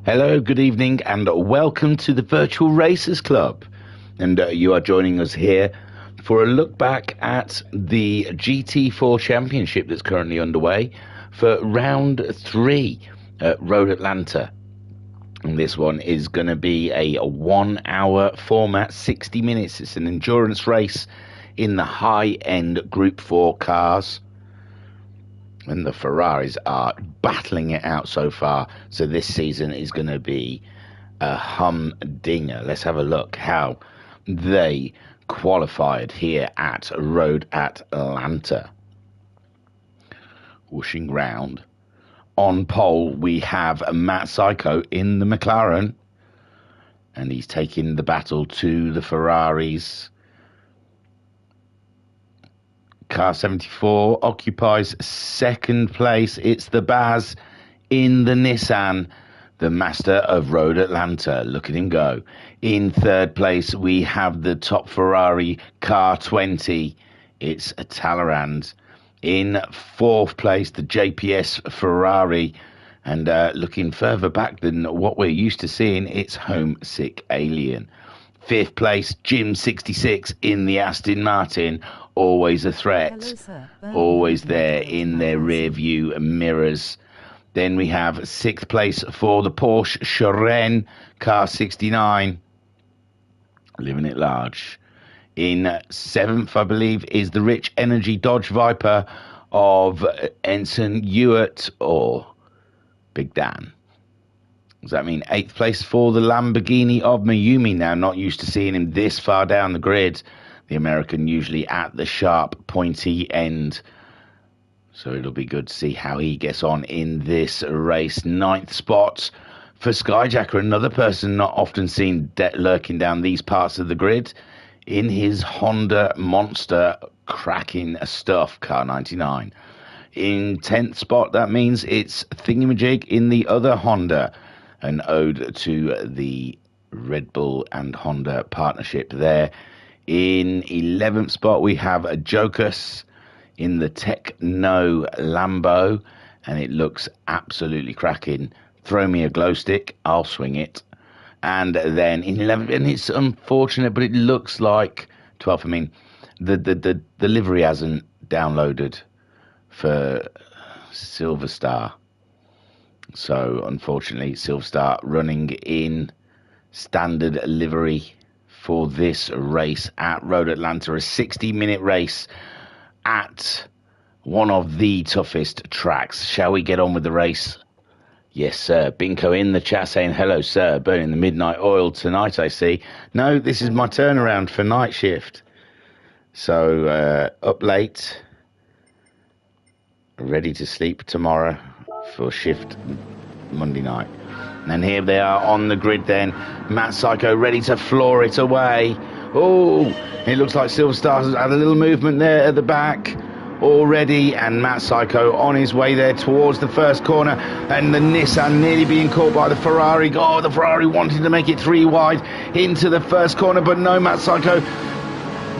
Hello, good evening, and welcome to the Virtual Racers Club. And you are joining us here for a look back at the GT4 Championship that's currently underway for round 3 at Road Atlanta. And this one is going to be a 1-hour format, 60 minutes. It's an endurance race in the high-end Group 4 cars. And the Ferraris are battling it out so far. So this season is going to be a humdinger. Let's have a look how they qualified here at Road Atlanta. Whooshing round. On pole, we have Matt Psycho in the McLaren. And he's taking the battle to the Ferraris. Car 74 occupies second place. It's the Baz in the Nissan, the master of Road Atlanta. Look at him go. In third place, we have the top Ferrari, Car 20. It's a Talleyrand. In fourth place, the JPS Ferrari. And looking further back than what we're used to seeing, it's Homesick Alien. Fifth place, Jim 66 in the Aston Martin. Always a threat. Always there in their rear view mirrors. Then we have sixth place for the Porsche Cheyenne, car 69. Living it large. In seventh, I believe, is the Rich Energy Dodge Viper of Ensign Ewart or Big Dan. Does that mean eighth place for the Lamborghini of Mayumi? Now, not used to seeing him this far down the grid. The American usually at the sharp, pointy end. So it'll be good to see how he gets on in this race. Ninth spot for Skyjacker, another person not often seen lurking down these parts of the grid. In his Honda Monster, cracking stuff, car 99. In 10th spot, that means it's Thingamajig in the other Honda. An ode to the Red Bull and Honda partnership there. In 11th spot, we have a Jocus in the Techno Lambo, and it looks absolutely cracking. Throw me a glow stick, I'll swing it. And then in 11th, and it's unfortunate, but it looks like 12th. I mean, the livery hasn't downloaded for Silver Star. So, unfortunately, Silver Star running in standard livery for this race at Road Atlanta, a 60-minute race at one of the toughest tracks. Shall we get on with the race? Yes, sir. Binko in the chat saying, hello, sir. Burning the midnight oil tonight, I see. No, this is my turnaround for night shift. So, up late, ready to sleep tomorrow for shift Monday night. And here they are on the grid then. Matt Psycho ready to floor it away. Oh, it looks like Silver Stars has had a little movement there at the back already. And Matt Psycho on his way there towards the first corner. And the Nissan nearly being caught by the Ferrari. Oh, the Ferrari wanting to make it 3 wide into the first corner. But no, Matt Psycho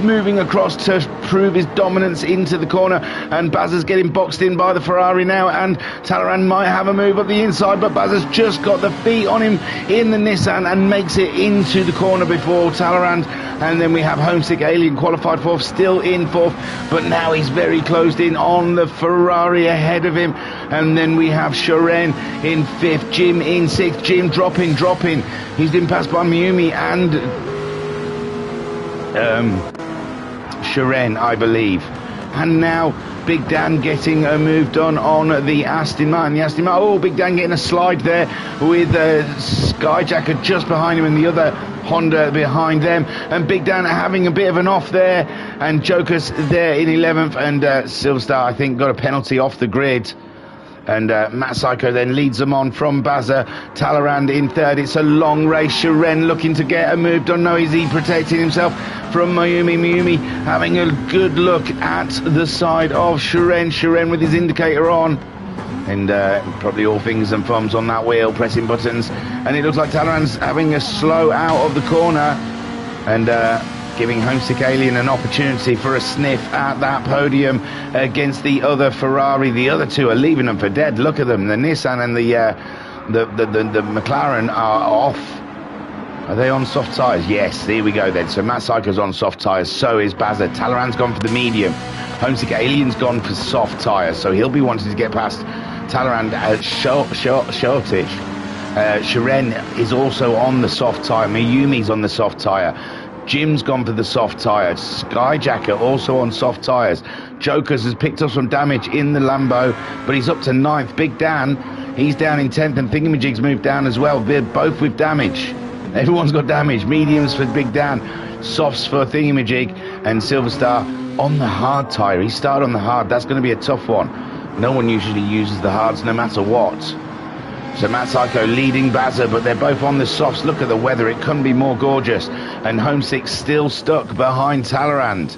moving across to prove his dominance into the corner, and Baz is getting boxed in by the Ferrari now, and Talleyrand might have a move up the inside, but Baz has just got the feet on him in the Nissan and makes it into the corner before Talleyrand. And then we have Homesick Alien qualified fourth, still in fourth, but now he's very closed in on the Ferrari ahead of him. And then we have Cheyenne in fifth, Jim in sixth, Jim dropping. He's been passed by Mayumi and Cheyenne, I believe. And now Big Dan getting a move done on the Aston Martin. Oh, Big Dan getting a slide there with Skyjacker just behind him and the other Honda behind them. And Big Dan having a bit of an off there. And Joker's there in 11th. And Silverstar, I think, got a penalty off the grid. And Matt Psycho then leads them on from Baza. Talleyrand in third. It's a long race. Cheyenne looking to get a move done. No, is he protecting himself from Mayumi? Mayumi having a good look at the side of Cheyenne. Cheyenne with his indicator on. And probably all fingers and thumbs on that wheel, pressing buttons. And it looks like Talleyrand's having a slow out of the corner. And giving Homesick Alien an opportunity for a sniff at that podium against the other Ferrari. The other two are leaving them for dead. Look at them, the Nissan and the the McLaren are off. Are they on soft tyres? Yes, there we go then. So Matt Psycho's on soft tyres, so is Bazza. Talleyrand's gone for the medium. Homesick Alien's gone for soft tyres, so he'll be wanting to get past Talleyrand. Shortish. Shiren is also on the soft tyre. Mayumi's on the soft tyre. Jim's gone for the soft tyre. Skyjacker also on soft tyres. Jokers has picked up some damage in the Lambo, but he's up to 9th. Big Dan, he's down in 10th, and Thingamajig's moved down as well. They're both with damage. Everyone's got damage. Mediums for Big Dan, softs for Thingamajig, and Silver Star on the hard tyre. He started on the hard. That's going to be a tough one. No one usually uses the hards no matter what. So Matt Psycho leading Bazza, but they're both on the softs. Look at the weather. It couldn't be more gorgeous. And Homesick still stuck behind Talleyrand.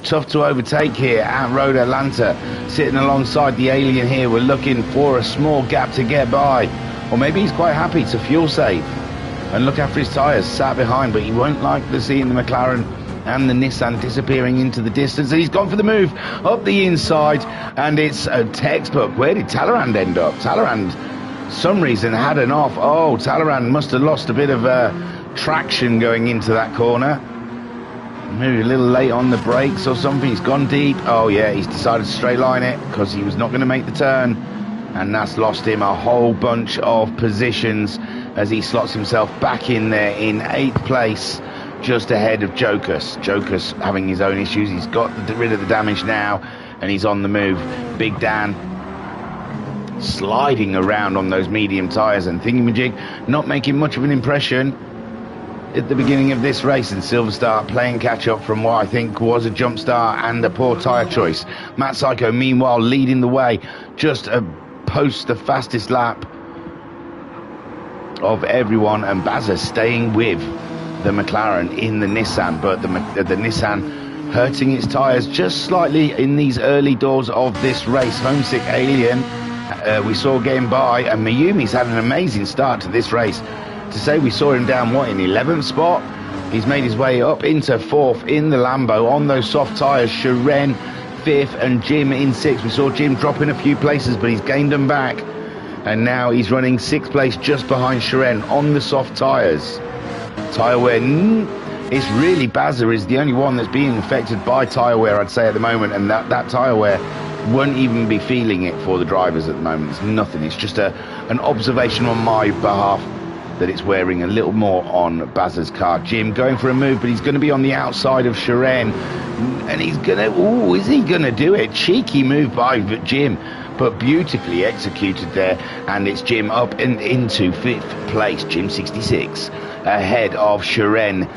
Tough to overtake here at Road Atlanta. Sitting alongside the Alien here. We're looking for a small gap to get by. Or maybe he's quite happy to fuel save and look after his tyres, sat behind, but he won't like the seeing the McLaren and the Nissan disappearing into the distance. And he's gone for the move up the inside, and it's a textbook. Where did Talleyrand end up? Talleyrand, some reason, had an off. Oh, Talleyrand must have lost a bit of traction going into that corner. Maybe a little late on the brakes or something. He's gone deep. Oh yeah, he's decided to straight line it because he was not going to make the turn, and that's lost him a whole bunch of positions as he slots himself back in there in 8th place, just ahead of Jokus. Jokus having his own issues. He's got rid of the damage now, and he's on the move. Big Dan sliding around on those medium tyres, and Thingamajig not making much of an impression at the beginning of this race, and Silver Star playing catch up from what I think was a jump start and a poor tyre choice. Matt Psycho meanwhile leading the way, just post the fastest lap of everyone, and Bazza staying with the McLaren in the Nissan, but the Nissan hurting its tyres just slightly in these early doors of this race. Homesick Alien we saw getting by, and Mayumi's had an amazing start to this race. To say we saw him down, what, in 11th spot? He's made his way up into 4th in the Lambo on those soft tyres. Shiren 5th and Jim in 6th. We saw Jim drop in a few places, but he's gained them back. And now he's running 6th place just behind Shiren on the soft tyres. Tyre wear, it's really Bazza is the only one that's being affected by tyre wear, I'd say, at the moment. And that tyre wear won't even be feeling it for the drivers at the moment. It's nothing. It's just an observation on my behalf that it's wearing a little more on Bazza's car. Jim going for a move, but he's going to be on the outside of Shiren. And he's going to, is he going to do it? Cheeky move by Jim, but beautifully executed there, and it's Jim up and into 5th place. Jim 66 ahead of Shiren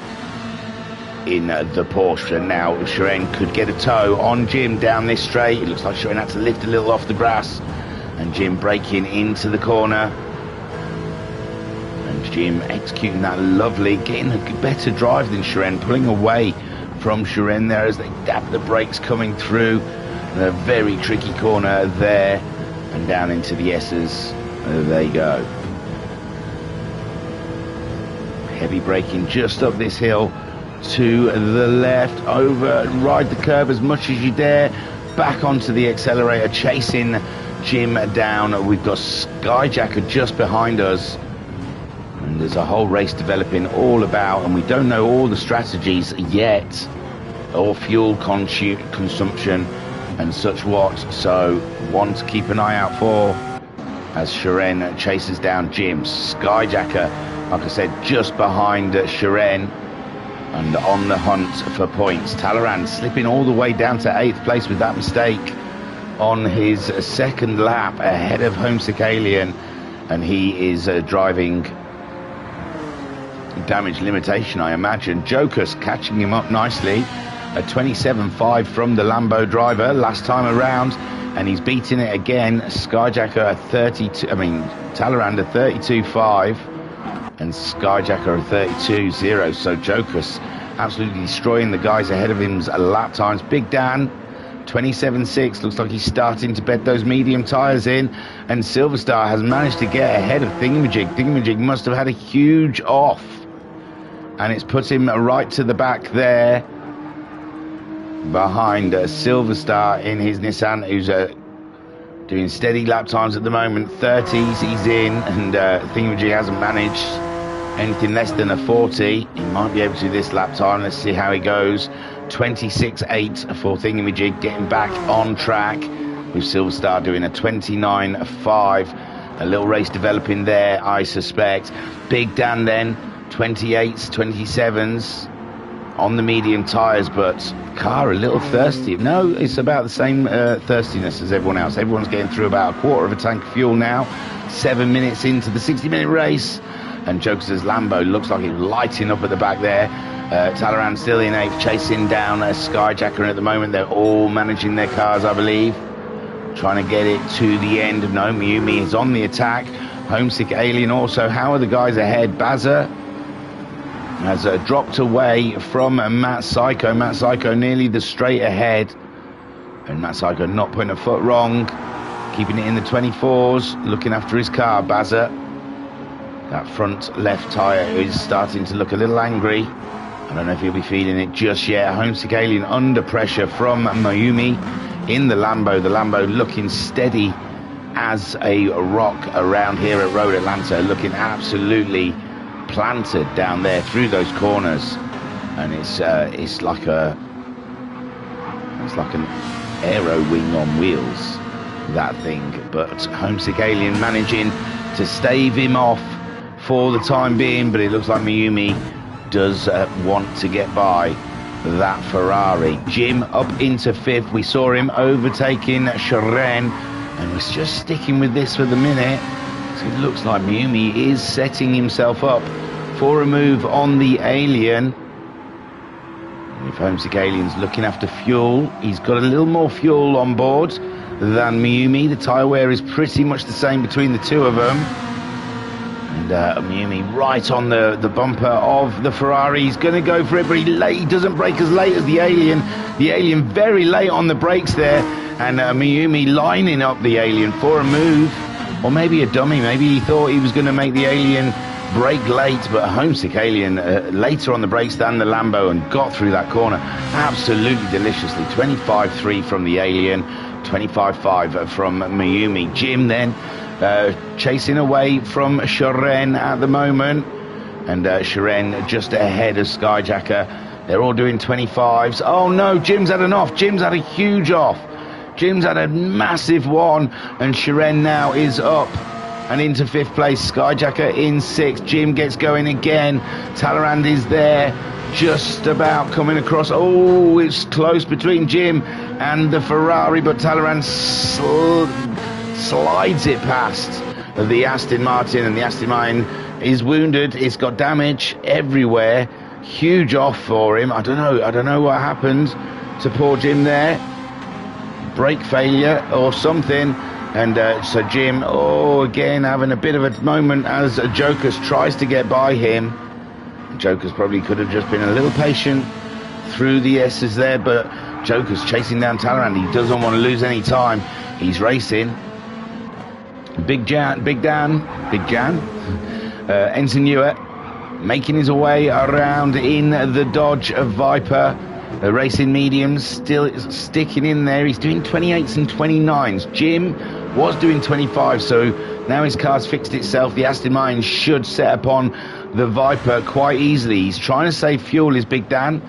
in the Porsche, and now Shiren could get a tow on Jim down this straight. It looks like Shiren had to lift a little off the grass, and Jim breaking into the corner, and Jim executing that lovely, getting a better drive than Shiren, pulling away from Shiren there as they dab the brakes coming through a very tricky corner there, and down into the S's. There you go. Heavy braking just up this hill to the left, over, ride the curve as much as you dare, back onto the accelerator, chasing Jim down. We've got Skyjacker just behind us, and there's a whole race developing all about, and we don't know all the strategies yet, or fuel consumption and such what, so one to keep an eye out for as Shiren chases down Jim. Skyjacker, like I said, just behind Shiren and on the hunt for points. Talleyrand slipping all the way down to 8th place with that mistake on his second lap ahead of Homesick Alien, and he is driving damage limitation, I imagine. Jokus catching him up nicely. A 27.5 from the Lambo driver last time around, and he's beating it again. Skyjacker a 32, Talleyrand a 32.5, and Skyjacker a 32.0. So Jokus absolutely destroying the guys ahead of him's lap times. Big Dan 27.6, looks like he's starting to bed those medium tyres in, and Silver Star has managed to get ahead of Thingamajig. Thingamajig must have had a huge off, and it's put him right to the back there behind Silver Star in his Nissan, who's doing steady lap times at the moment. 30s he's in, and Thingamajig hasn't managed anything less than a 40. He might be able to do this lap time. Let's see how he goes. 26.8 for Thingamajig, getting back on track, with Silverstar doing a 29.5. A little race developing there, I suspect. Big Dan then, 28s, 27s on the medium tyres, but car a little thirsty. No, it's about the same thirstiness as everyone else. Everyone's getting through about a quarter of a tank of fuel now. 7 minutes into the 60-minute race, and Jokers' Lambo looks like it's lighting up at the back there. Talleyrand still in 8th, chasing down a Skyjacker at the moment. They're all managing their cars, I believe, trying to get it to the end. No, Mayumi is on the attack. Homesick Alien also. How are the guys ahead? Bazza has dropped away from Matt Psycho. Matt Psycho nearly the straight ahead, and Matt Psycho not putting a foot wrong, keeping it in the 24s, looking after his car. Bazza, that front left tyre is starting to look a little angry. I don't know if he'll be feeling it just yet. Homesick Alien under pressure from Mayumi in the Lambo. The Lambo looking steady as a rock around here at Road Atlanta, looking absolutely planted down there through those corners, and it's like an aero wing on wheels, that thing. But Homesick Alien managing to stave him off for the time being, but it looks like Mayumi does want to get by that Ferrari. Jim up into 5th. We saw him overtaking Sharon, and he's just sticking with this for the minute. So it looks like Mayumi is setting himself up for a move on the Alien. If Homesick Alien's looking after fuel, he's got a little more fuel on board than Mayumi. The tyre wear is pretty much the same between the two of them. And Mayumi right on the bumper of the Ferrari. He's going to go for it, but he doesn't brake as late as the Alien. The Alien very late on the brakes there, and Mayumi lining up the Alien for a move. Or maybe a dummy. Maybe he thought he was going to make the Alien brake late, but Homesick Alien later on the brakes than the Lambo, and got through that corner absolutely deliciously. 25.3 from the Alien, 25.5 from Mayumi. Jim then chasing away from Sharon at the moment, and Sharon just ahead of Skyjacker. They're all doing 25s. Oh no, Jim's had an off. Jim's had a huge off. Jim's had a massive one, and Sharon now is up and into 5th place. Skyjacker in 6th. Jim gets going again. Talleyrand is there, just about coming across. Oh, it's close between Jim and the Ferrari, but Talleyrand slides it past the Aston Martin, and the Aston Martin is wounded. It's got damage everywhere. Huge off for him. I don't know what happened to poor Jim there. Brake failure or something. And so Jim, again having a bit of a moment as Jokers tries to get by him. Jokers probably could have just been a little patient through the S's there, but Jokers chasing down Talleyrand. He doesn't want to lose any time. He's racing. Big Dan, Ensign Ewart making his way around in the Dodge Viper. The racing mediums still sticking in there. He's doing 28s and 29s. Jim was doing 25, so now his car's fixed itself. The Aston Martin should set upon the Viper quite easily. He's trying to save fuel, is Big Dan,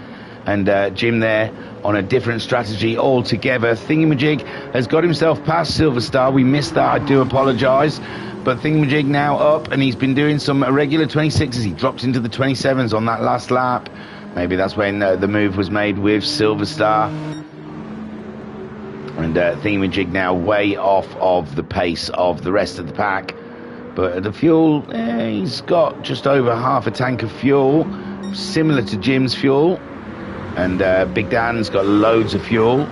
and Jim there on a different strategy altogether. Thingamajig has got himself past Silverstar. We missed that, I do apologise. But Thingamajig now up, and he's been doing some irregular 26s. He dropped into the 27s on that last lap. Maybe that's when the move was made with Silverstar. And Thingamajig now way off of the pace of the rest of the pack. But the fuel, he's got just over half a tank of fuel, similar to Jim's fuel. And Big Dan's got loads of fuel.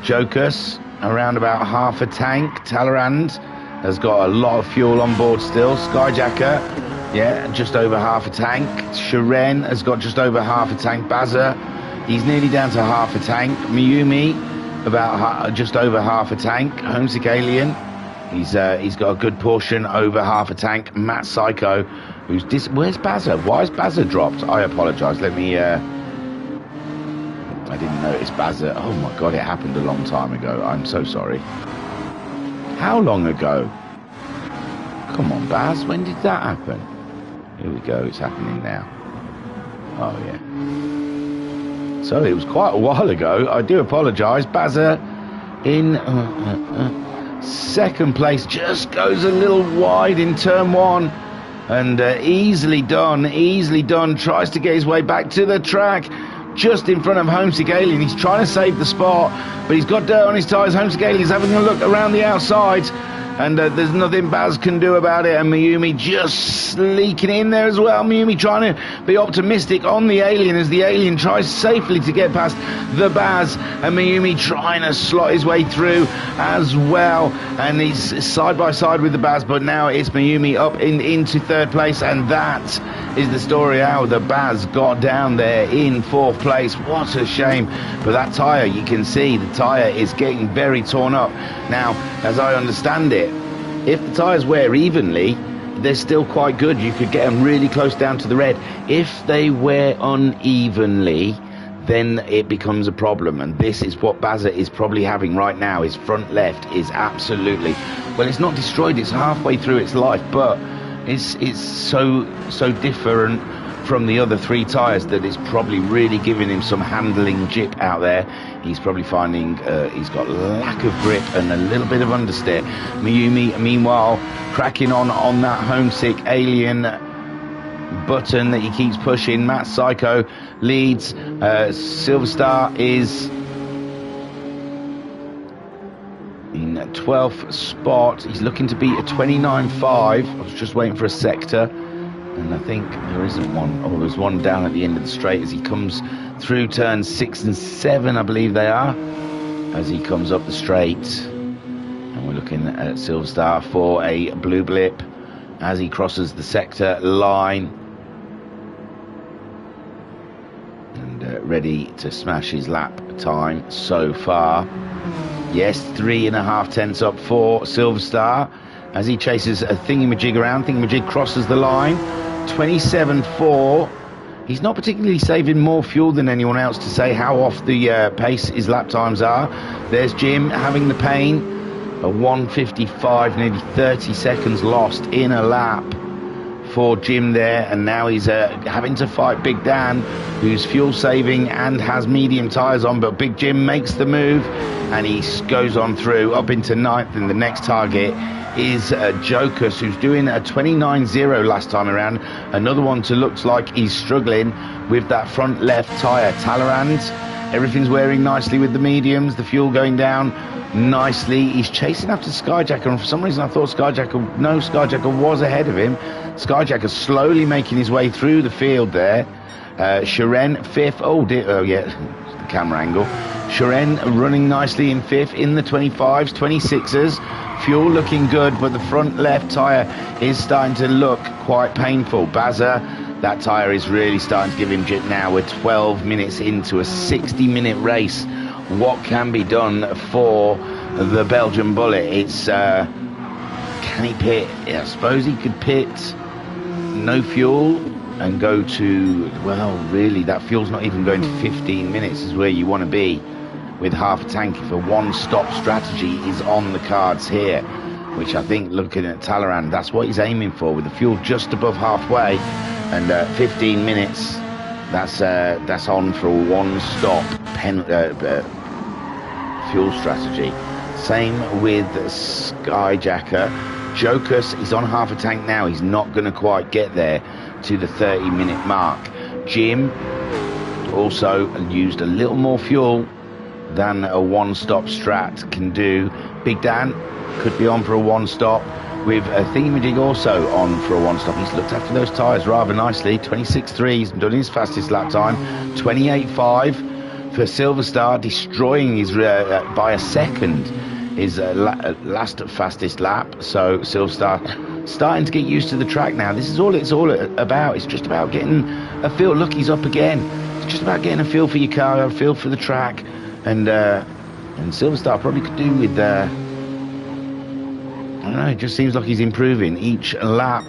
Jokers around about half a tank. Talleyrand has got a lot of fuel on board still. Skyjacker, yeah, just over half a tank. Sharon has got just over half a tank. Bazza, he's nearly down to half a tank. Mayumi, about just over half a tank. Homesick Alien, he's got a good portion over half a tank. Matt Psycho, where's Bazza? Why is Bazza dropped? I apologise. Let me. I didn't notice Bazza. Oh my God, it happened a long time ago. I'm so sorry. How long ago? Come on, Baz, when did that happen? Here we go, it's happening now. Oh, yeah. So it was quite a while ago. I do apologise. Bazza in second place, just goes a little wide in turn one. And easily done, tries to get his way back to the track, just in front of Homesick Alien. He's trying to save the spot, but he's got dirt on his tyres. Homesick Alien's having a look around the outside, and there's nothing Baz can do about it, and Mayumi just leaking in there as well. Mayumi trying to be optimistic on the Alien as the Alien tries safely to get past the Baz, and Mayumi trying to slot his way through as well, and he's side by side with the Baz, but now it's Mayumi up into third place, and that is the story how the Baz got down there in fourth place. What a shame. But that tyre, you can see the tyre is getting very torn up. Now, as I understand it, if the tyres wear evenly, they're still quite good. You could get them really close down to the red. If they wear unevenly, then it becomes a problem, and this is what Bazza is probably having right now. His front left is absolutely, well, it's not destroyed, it's halfway through its life, but it's so different from the other three tyres that it's probably really giving him some handling jip out there. He's probably finding he's got lack of grip and a little bit of understeer. Mayumi, meanwhile, cracking on that Homesick Alien button that he keeps pushing. Matt Psycho leads. Silver Star is in 12th spot. He's looking to beat a 29.5. I was just waiting for a sector, and I think there isn't one. Oh, there's one down at the end of the straight as he comes through turns 6 and 7, I believe they are, as he comes up the straight. And we're looking at Silver Star for a blue blip as he crosses the sector line, and ready to smash his lap time so far. Yes, 3.5 tenths up for Silver Star as he chases a Thingamajig around. Thingamajig crosses the line, 27.4. He's not particularly saving more fuel than anyone else to say how off the pace his lap times are. There's Jim having the pain, a 1:55, nearly 30 seconds lost in a lap for Jim there, and now he's having to fight Big Dan, who's fuel saving and has medium tyres on, but Big Jim makes the move and he goes on through up into 9th, and the next target is Jokus, who's doing a 29.0 last time around. Another one to looks like he's struggling with that front left tyre. Talleyrand, everything's wearing nicely with the mediums, the fuel going down nicely. He's chasing after Skyjacker, and for some reason I thought Skyjacker was ahead of him. Skyjacker slowly making his way through the field there. Sharon 5th. Oh yeah, the camera angle. Sharon running nicely in 5th in the 25s, 26s. Fuel looking good, but the front left tyre is starting to look quite painful. Bazza, that tyre is really starting to give him jit now. We're 12 minutes into a 60-minute race. What can be done for the Belgian Bullet? It's can he pit? I suppose he could pit no fuel and go to, well, really that fuel's not even going to 15 minutes is where you want to be with half a tank if a one-stop strategy is on the cards here, which I think, looking at Talleyrand, that's what he's aiming for, with the fuel just above halfway, and 15 minutes, that's on for a one-stop fuel strategy. Same with Skyjacker. Jokus is on half a tank now. He's not going to quite get there to the 30-minute mark. Jim also used a little more fuel than a one-stop strat can do. Big Dan could be on for a one-stop, with a Thingamajig also on for a one-stop. He's looked after those tyres rather nicely. 26.3, he's done his fastest lap time. 28.5 for Silver Star, destroying his by a second his last fastest lap. So Silver Star starting to get used to the track now. This is all it's all about. It's just about getting a feel. Look, he's up again. It's just about getting a feel for your car, a feel for the track. And Silver Star probably could do with I don't know, it just seems like he's improving each lap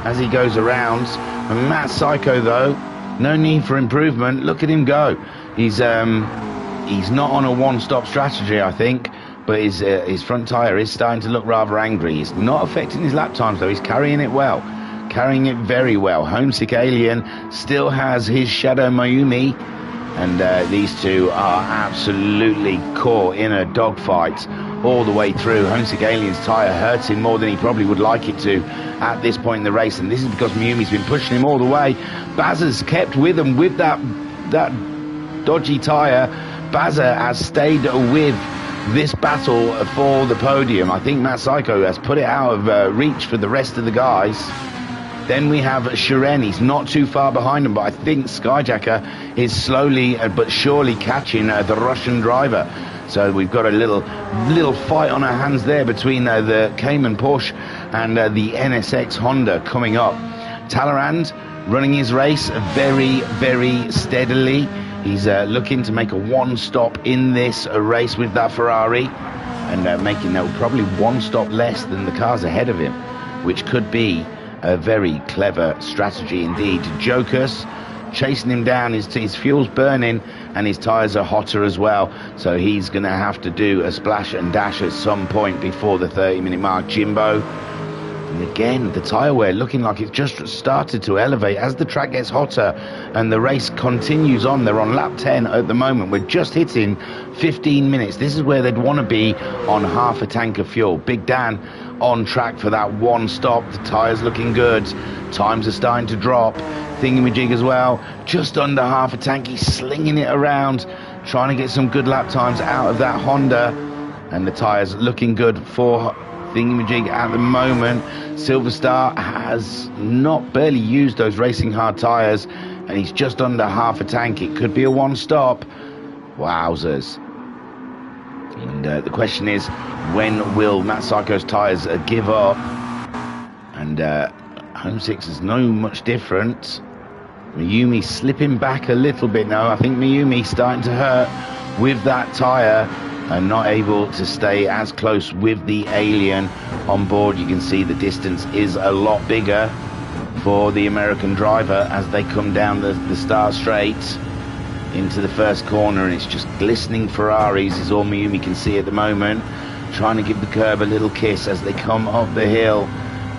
as he goes around. And Matt Psycho, though, no need for improvement. Look at him go. He's not on a one-stop strategy, I think. but his front tyre is starting to look rather angry. It's not affecting his lap times though. He's carrying it well, carrying it very well. Homesick Alien still has his Shadow Mayumi, and these two are absolutely caught in a dogfight all the way through. Homesick Alien's tyre hurts him more than he probably would like it to at this point in the race, and this is because Mayumi's been pushing him all the way. Baz has kept with him with that dodgy tyre. Bazza has stayed with this battle for the podium. I think Matt Psycho has put it out of reach for the rest of the guys. Then we have Shiren. He's not too far behind him, but I think Skyjacker is slowly but surely catching the Russian driver. So we've got a little fight on our hands there between the Cayman Porsche and the NSX Honda coming up. Talleyrand running his race very, very steadily. He's looking to make a one-stop in this race with that Ferrari, and making probably one stop less than the cars ahead of him, which could be a very clever strategy indeed. Jokus chasing him down. His fuel's burning and his tyres are hotter as well, so he's going to have to do a splash and dash at some point before the 30-minute mark. Jimbo, and again the tyre wear looking like it's just started to elevate as the track gets hotter and the race continues on. They're on lap 10 at the moment. We're just hitting 15 minutes. This is where they'd want to be on half a tank of fuel. Big Dan on track for that one stop. The tyres looking good. Times are starting to drop. Thingamajig as well, just under half a tank. He's slinging it around, trying to get some good lap times out of that Honda, and the tyres looking good for Thingamajig at the moment. Silverstar has barely used those racing hard tyres, and he's just under half a tank. It could be a one stop. Wowzers. And the question is, when will Matt Psycho's tyres give up? And Home 6 is no much different. Mayumi slipping back a little bit now. I think Mayumi starting to hurt with that tyre and not able to stay as close with the Alien on board. You can see the distance is a lot bigger for the American driver as they come down the start straight into the first corner, and it's just glistening Ferraris is all Mayumi can see at the moment, trying to give the curb a little kiss as they come up the hill.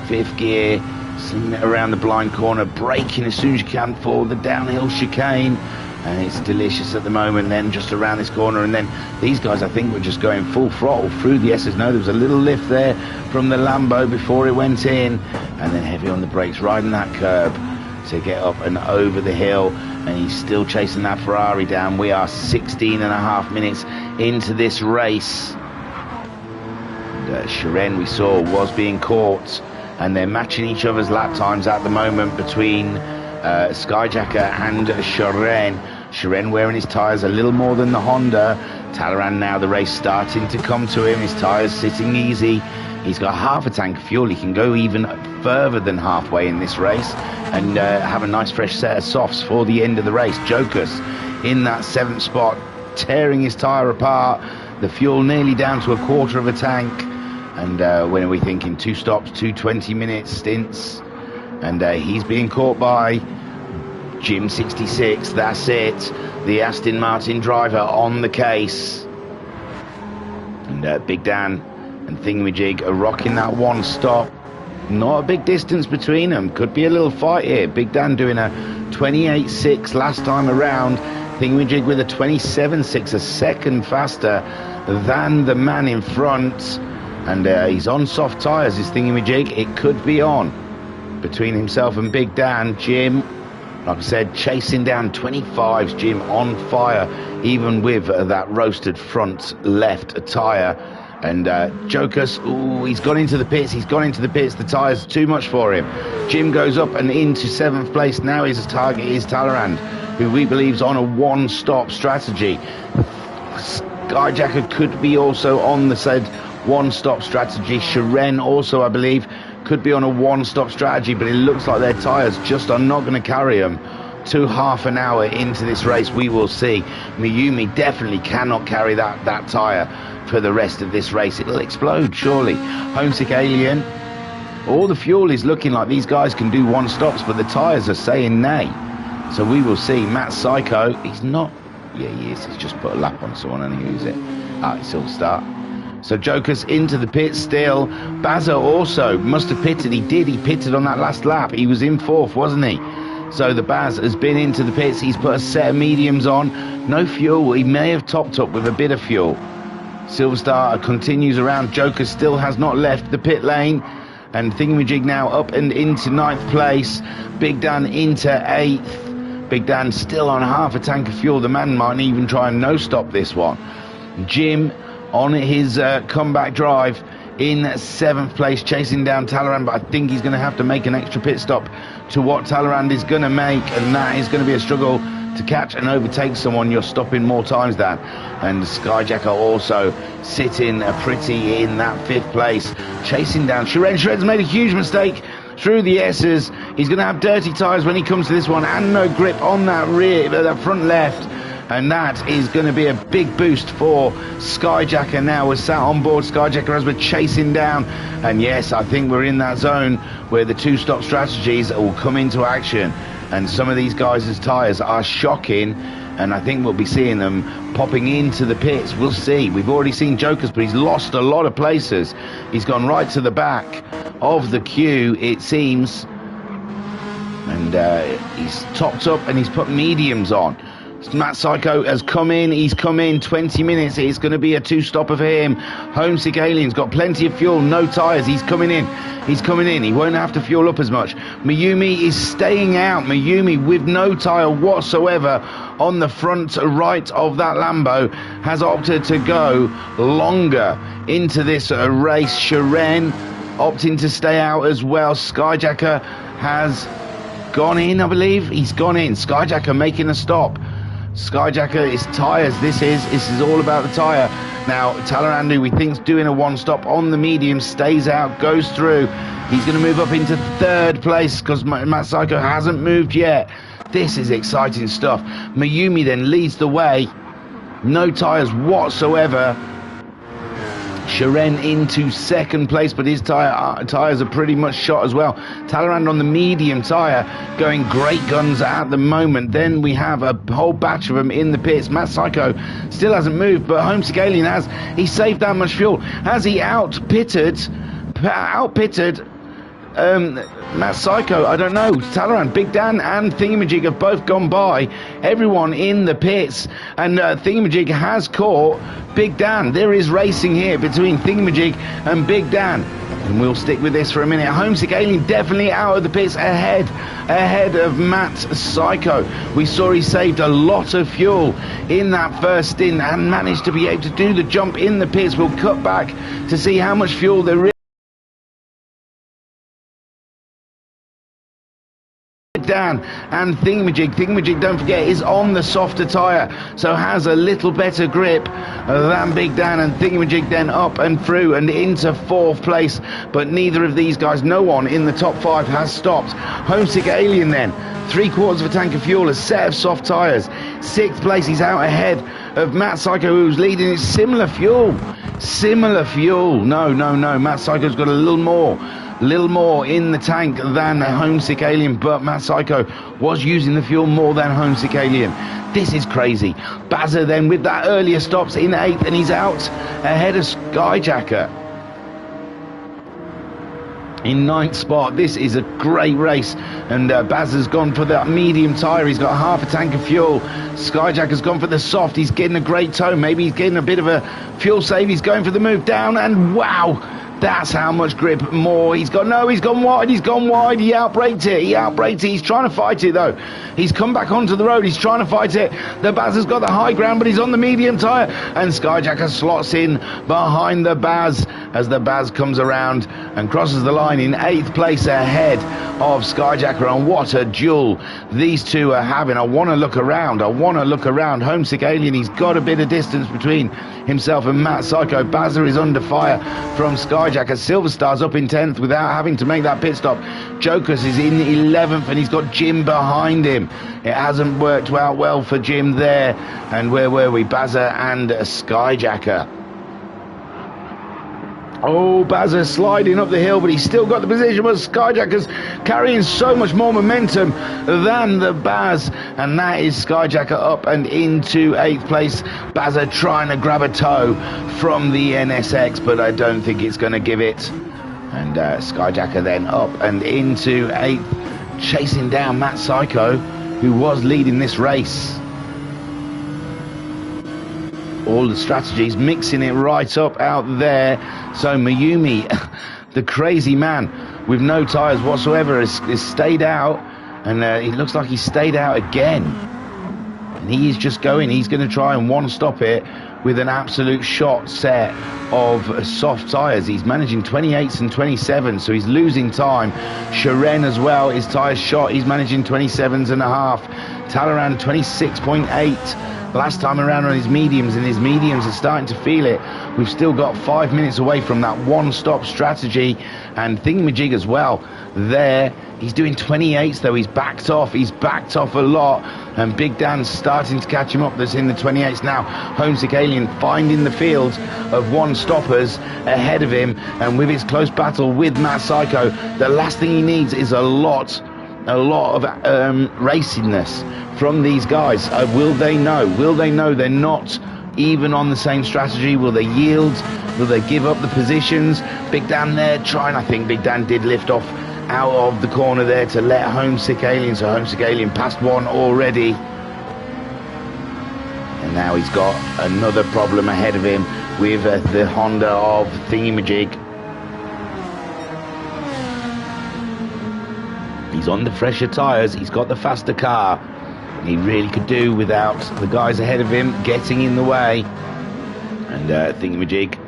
Fifth gear, slinging it around the blind corner, braking as soon as you can for the downhill chicane, and it's delicious at the moment. Then just around this corner, and then these guys I think were just going full throttle through the S's. No, there was a little lift there from the Lambo before it went in, and then heavy on the brakes, riding that curb to get up and over the hill, and he's still chasing that Ferrari down. We are 16 and a half minutes into this race. And Shiren, we saw, was being caught, and they're matching each other's lap times at the moment between Skyjacker and Shiren. Shiren wearing his tyres a little more than the Honda. Talleyrand now, the race starting to come to him. His tyres sitting easy. He's got half a tank of fuel. He can go even further than halfway in this race and have a nice fresh set of softs for the end of the race. Jokus in that 7th spot, tearing his tyre apart. The fuel nearly down to a quarter of a tank. And when are we thinking? 2 stops, 2 20-minute stints. And he's being caught by Jim 66. That's it. The Aston Martin driver on the case. And Big Dan and Thingamajig are rocking that one stop. Not a big distance between them. Could be a little fight here. Big Dan doing a 28.6 last time around. Thingamajig with a 27.6, a second faster than the man in front. And he's on soft tyres, this Thingamajig. It could be on between himself and Big Dan. Jim, like I said, chasing down 25s. Jim on fire, even with that roasted front left tyre. And Jokus, ooh, he's gone into the pits. The tyre's too much for him. Jim goes up and into 7th place. Now his target is Talleyrand, who we believe is on a one-stop strategy. Skyjacker could be also on the said one-stop strategy. Shiren also, I believe, could be on a one-stop strategy, but it looks like their tyres just are not going to carry them to half an hour into this race. We will see. Mayumi definitely cannot carry that tyre for the rest of this race. It'll explode, surely. Homesick Alien, all the fuel is looking like these guys can do one stops, but the tyres are saying nay. So we will see. Matt Psycho, he's not, yeah, he is. He's just put a lap on someone and he used it. It's all start. So Joker's into the pit still. Bazza also must have pitted. He did. He pitted on that last lap. He was in 4th, wasn't he? So the Baz has been into the pits. He's put a set of mediums on. No fuel. He may have topped up with a bit of fuel. Silverstar continues around. Joker still has not left the pit lane. And Thingamajig now up and into 9th place. Big Dan into 8th. Big Dan still on half a tank of fuel. The man might even try and no-stop this one. Jim on his comeback drive in 7th place, chasing down Talleyrand, but I think he's going to have to make an extra pit stop to what Talleyrand is going to make, and that is going to be a struggle to catch and overtake someone. You're stopping more times than. And Skyjacker also sitting pretty in that 5th place, chasing down Shredden. Shredden's made a huge mistake through the S's. He's going to have dirty tyres when he comes to this one, and no grip on that rear, that front left. And that is going to be a big boost for Skyjacker now. We're sat on board Skyjacker as we're chasing down. And yes, I think we're in that zone where the 2-stop strategies will come into action. And some of these guys' tyres are shocking. And I think we'll be seeing them popping into the pits. We'll see. We've already seen Jokers, but he's lost a lot of places. He's gone right to the back of the queue, it seems. And he's topped up and he's put mediums on. Matt Psycho has come in. He's come in 20 minutes. It's going to be a 2-stopper for him. Homesick Alien's got plenty of fuel, no tyres. He's coming in. He's coming in. He won't have to fuel up as much. Mayumi is staying out. Mayumi with no tyre whatsoever on the front right of that Lambo has opted to go longer into this race. Sharen opting to stay out as well. Skyjacker has gone in, I believe. He's gone in. Skyjacker making a stop. Skyjacker is tyres. This is all about the tyre. Now Talleyrand, who we think's doing a 1-stop on the medium, stays out, goes through. He's going to move up into 3rd place because Matt Psycho hasn't moved yet. This is exciting stuff. Mayumi then leads the way. No tyres whatsoever. Sharen into 2nd place, but his tyres are pretty much shot as well. Talleyrand on the medium tyre, going great guns at the moment. Then we have a whole batch of them in the pits. Matt Psycho still hasn't moved, but Homesick Alien has. He saved that much fuel. Has he outpitted Matt Psycho? I don't know. Talleyrand, Big Dan and Thingamajig have both gone by everyone in the pits, and Thingamajig has caught Big Dan. There is racing here between Thingamajig and Big Dan, and we'll stick with this for a minute. Homesick Alien definitely out of the pits, ahead of Matt Psycho. We saw he saved a lot of fuel in that first stint and managed to be able to do the jump in the pits. We'll cut back to see how much fuel there is. Dan and Thingamajig, don't forget, is on the softer tyre, so has a little better grip than Big Dan. And Thingamajig then up and through and into 4th place, but neither of these guys, no one in the top 5 has stopped. Homesick Alien then, 3/4 of a tank of fuel, a set of soft tyres, 6th place. He's out ahead of Matt Psycho, who's leading. It's similar fuel. No, Matt Psycho's got a little more in the tank than Homesick Alien, but Matt Psycho was using the fuel more than Homesick Alien. This is crazy. Bazza then with that earlier stops in 8th, and he's out ahead of Skyjacker in 9th spot. This is a great race, and Bazza's gone for that medium tyre. He's got half a tank of fuel. Skyjacker's gone for the soft. He's getting a great tone. Maybe he's getting a bit of a fuel save. He's going for the move down, and wow, that's how much grip more he's got. No, he's gone wide. He outbraked it. He's trying to fight it though. He's come back onto the road. He's trying to fight it. The Baz has got the high ground, but he's on the medium tyre, and Skyjacker slots in behind the Baz as the Baz comes around and crosses the line in 8th place ahead of Skyjacker. And what a duel these two are having. I want to look around. Homesick Alien, he's got a bit of distance between himself and Matt Psycho. Bazza is under fire from Skyjacker. Silverstar's up in 10th without having to make that pit stop. Jokers is in 11th, and he's got Jim behind him. It hasn't worked out well for Jim there. And where were we? Bazza and Skyjacker. Oh, Bazza sliding up the hill, but he's still got the position. But Skyjacker's carrying so much more momentum than the Baz, and that is Skyjacker up and into 8th place. Bazza trying to grab a toe from the NSX, but I don't think it's going to give it. And Skyjacker then up and into 8th, chasing down Matt Psycho, who was leading this race. All the strategies, mixing it right up out there. So Mayumi, the crazy man with no tyres whatsoever, has stayed out, and it looks like he's stayed out again. And he is just going. He's going to try and one-stop it with an absolute shot set of soft tyres. He's managing 28s and 27s, so he's losing time. Sharon as well, his tyres shot. He's managing 27s and a half. Talleyrand 26.8. Last time around on his mediums, and his mediums are starting to feel it. We've still got 5 minutes away from that one-stop strategy, and Thingamajig as well there. He's doing 28s though. He's backed off a lot, and Big Dan's starting to catch him up. That's in the 28s now. Homesick Alien finding the field of one-stoppers ahead of him, and with his close battle with Matt Psycho, the last thing he needs is a lot of raciness from these guys. Will they know? Will they know they're not even on the same strategy? Will they yield? Will they give up the positions? Big Dan there trying. I think Big Dan did lift off out of the corner there to let Homesick Alien. So Homesick Alien passed one already. And now he's got another problem ahead of him with the Honda of Thingamajig. He's on the fresher tyres. He's got the faster car. He really could do without the guys ahead of him getting in the way. And Thingamajig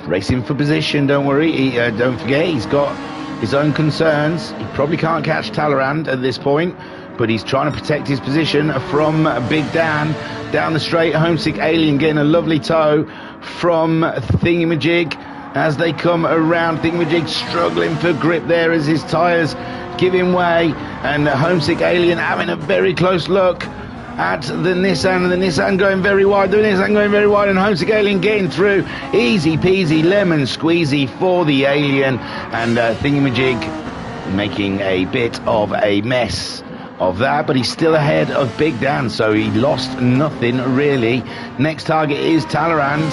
racing for position. Don't worry. Don't forget, he's got his own concerns. He probably can't catch Talleyrand at this point, but he's trying to protect his position from Big Dan. Down the straight, Homesick Alien getting a lovely tow from Thingamajig as they come around. Thingamajig struggling for grip there as his tyres giving way, and Homesick Alien having a very close look at the Nissan, and the Nissan going very wide, and Homesick Alien getting through. Easy peasy lemon squeezy for the Alien, and Thingamajig making a bit of a mess of that, but he's still ahead of Big Dan, so he lost nothing really. Next target is Talleyrand.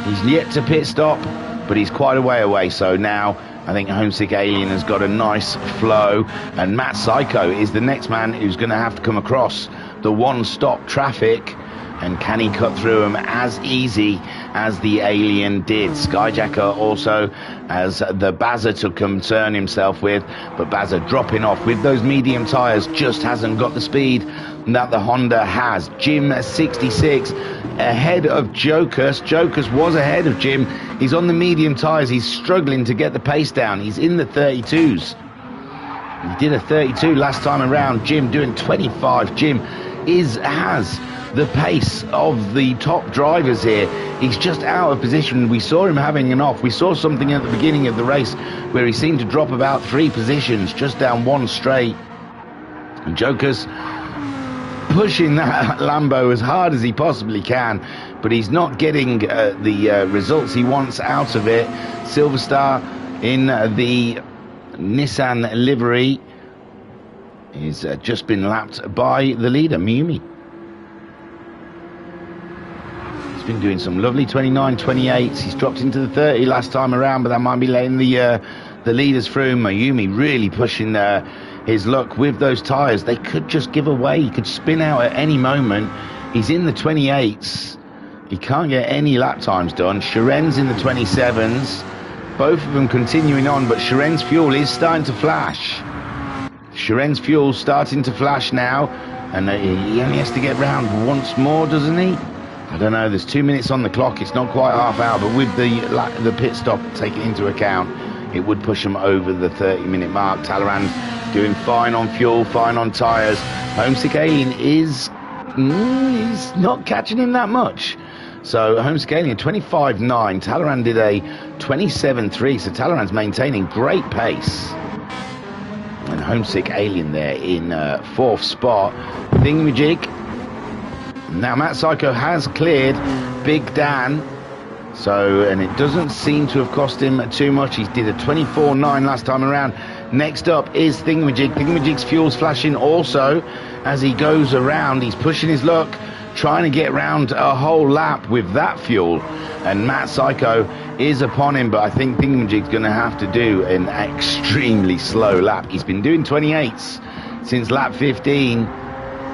He's yet to pit stop, but he's quite a way away, so now I think Homesick Alien has got a nice flow, and Matt Psycho is the next man who's going to have to come across the one-stop traffic, and can he cut through him as easy as the Alien did? Skyjacker also, as the Bazza to concern himself with, but Bazza dropping off with those medium tyres, just hasn't got the speed that the Honda has. Jim 66 ahead of Jokus. Jokus was ahead of Jim. He's on the medium tyres. He's struggling to get the pace down. He's in the 32s. He did a 32 last time around. Jim doing 25. Jim has the pace of the top drivers here. He's just out of position. We saw him having an off. We saw something at the beginning of the race where he seemed to drop about 3 positions just down one straight. And Jokus pushing that Lambo as hard as he possibly can, but he's not getting the results he wants out of it. Silver Star in the Nissan livery is just been lapped by the leader, Mayumi. He's been doing some lovely 29, 28s. He's dropped into the 30 last time around, but that might be letting the leaders through. Mayumi really pushing his luck with those tyres. They could just give away. He could spin out at any moment. He's in the 28s. He can't get any lap times done. Sharen's in the 27s. Both of them continuing on, but Sharen's fuel is starting to flash. Sharen's fuel starting to flash now, and he only has to get round once more, doesn't he? I don't know. There's 2 minutes on the clock. It's not quite half hour, but with the pit stop taken into account, it would push him over the 30-minute mark. Talleyrand doing fine on fuel, fine on tyres. Homesick Alien is he's not catching him that much. So Homesick Alien 25.9. Talleyrand did a 27.3. So Talleyrand's maintaining great pace. And Homesick Alien there in 4th spot. Thingamajig. Now Matt Psycho has cleared Big Dan. So, and it doesn't seem to have cost him too much. He did a 24.9 last time around. Next up is Thingamajig. Thingamajig's fuel's flashing also as he goes around. He's pushing his luck, trying to get round a whole lap with that fuel. And Matt Psycho is upon him, but I think Thingamajig's going to have to do an extremely slow lap. He's been doing 28s since lap 15.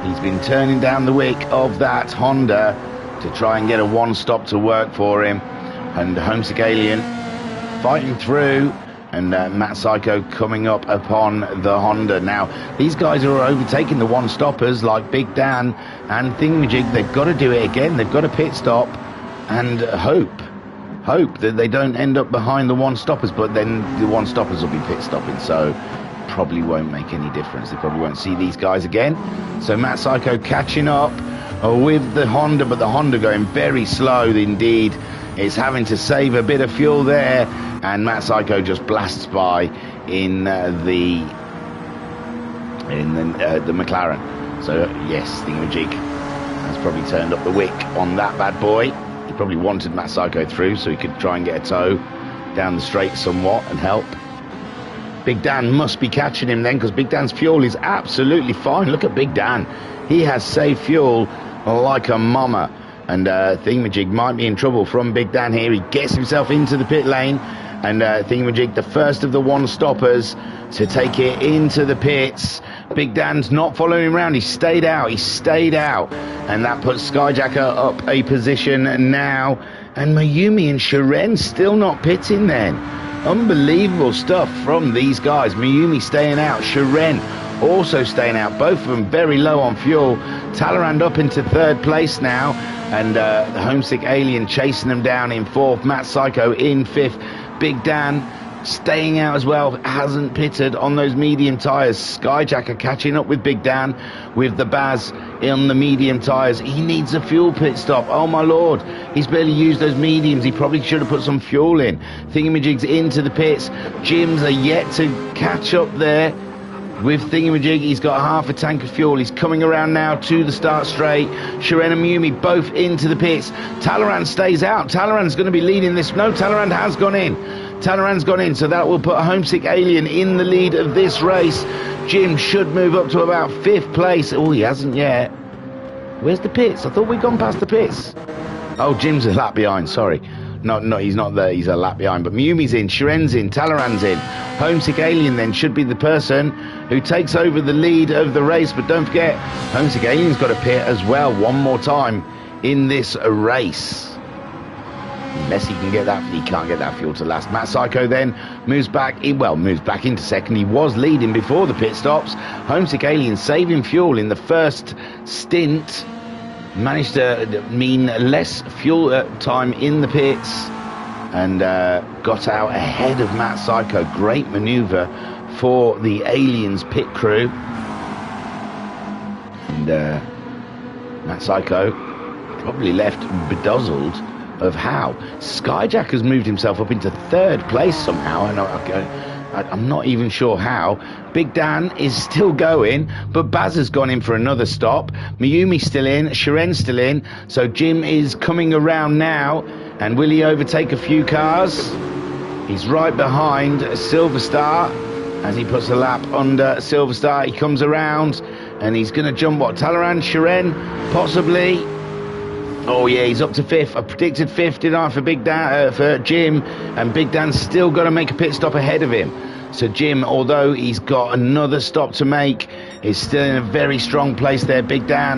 He's been turning down the wick of that Honda to try and get a one stop to work for him. And Homesick Alien fighting through, and Matt Psycho coming up upon the Honda. Now, these guys are overtaking the one stoppers like Big Dan and Thingamajig. They've got to do it again. They've got to pit stop and hope that they don't end up behind the one stoppers, but then the one stoppers will be pit stopping, so probably won't make any difference. They probably won't see these guys again. So Matt Psycho catching up with the Honda, but the Honda going very slow indeed. It's having to save a bit of fuel there, and Matt Psycho just blasts by in the McLaren. So yes, Thingamajig has probably turned up the wick on that bad boy. He probably wanted Matt Psycho through so he could try and get a tow down the straight somewhat and help. Big Dan must be catching him then, because Big Dan's fuel is absolutely fine. Look at Big Dan. He has saved fuel like a mama. And Thingamajig might be in trouble from Big Dan here. He gets himself into the pit lane. And Thingamajig, the first of the one stoppers to take it into the pits. Big Dan's not following him around. He stayed out. And that puts Skyjacker up a position now. And Mayumi and Shiren still not pitting then. Unbelievable stuff from these guys. Mayumi staying out. Shiren also staying out. Both of them very low on fuel. Talleyrand up into third place now. And the Homesick Alien chasing them down in fourth. Matt Psycho in fifth. Big Dan staying out as well, hasn't pitted on those medium tyres. Skyjacker catching up with Big Dan with the Baz on the medium tyres. He needs a fuel pit stop. Oh my lord, he's barely used those mediums. He probably should have put some fuel in. Thingamajig's into the pits. Jims are yet to catch up there with Thingamajig. He's got half a tank of fuel. He's coming around now to the start straight. Shiren and Mayumi both into the pits. Talleyrand stays out. Talleyrand's going to be leading this. No, Talleyrand has gone in. Talleyrand's gone in, so that will put a Homesick Alien in the lead of this race. Jim should move up to about fifth place. Oh, he hasn't yet. Where's the pits? I thought we'd gone past the pits. Oh, Jim's a lap behind, sorry. No, he's not there. He's a lap behind. But Mayumi's in, Shiren's in, Talleyrand's in. Homesick Alien then should be the person who takes over the lead of the race. But don't forget, Homesick Alien's got to pit as well one more time in this race. Unless he can get that, he can't get that fuel to last. Matt Psycho then moves back into second. He was leading before the pit stops. Homesick Alien saving fuel in the first stint. Managed to mean less fuel time in the pits and got out ahead of Matt Psycho. Great maneuver for the Aliens pit crew. And Matt Psycho probably left bedazzled of how Skyjack has moved himself up into third place somehow, and I'm not even sure how. Big Dan is still going, but Baz has gone in for another stop. Mayumi's still in, Shiren's still in, so Jim is coming around now. And will he overtake a few cars? He's right behind Silver Star as he puts a lap under Silver Star. He comes around and he's going to jump what? Talleyrand, Shiren, possibly. Oh yeah, he's up to fifth. I predicted fifth, didn't I, for Big Dan, for Jim, and Big Dan's still got to make a pit stop ahead of him. So Jim, although he's got another stop to make, is still in a very strong place there. Big Dan,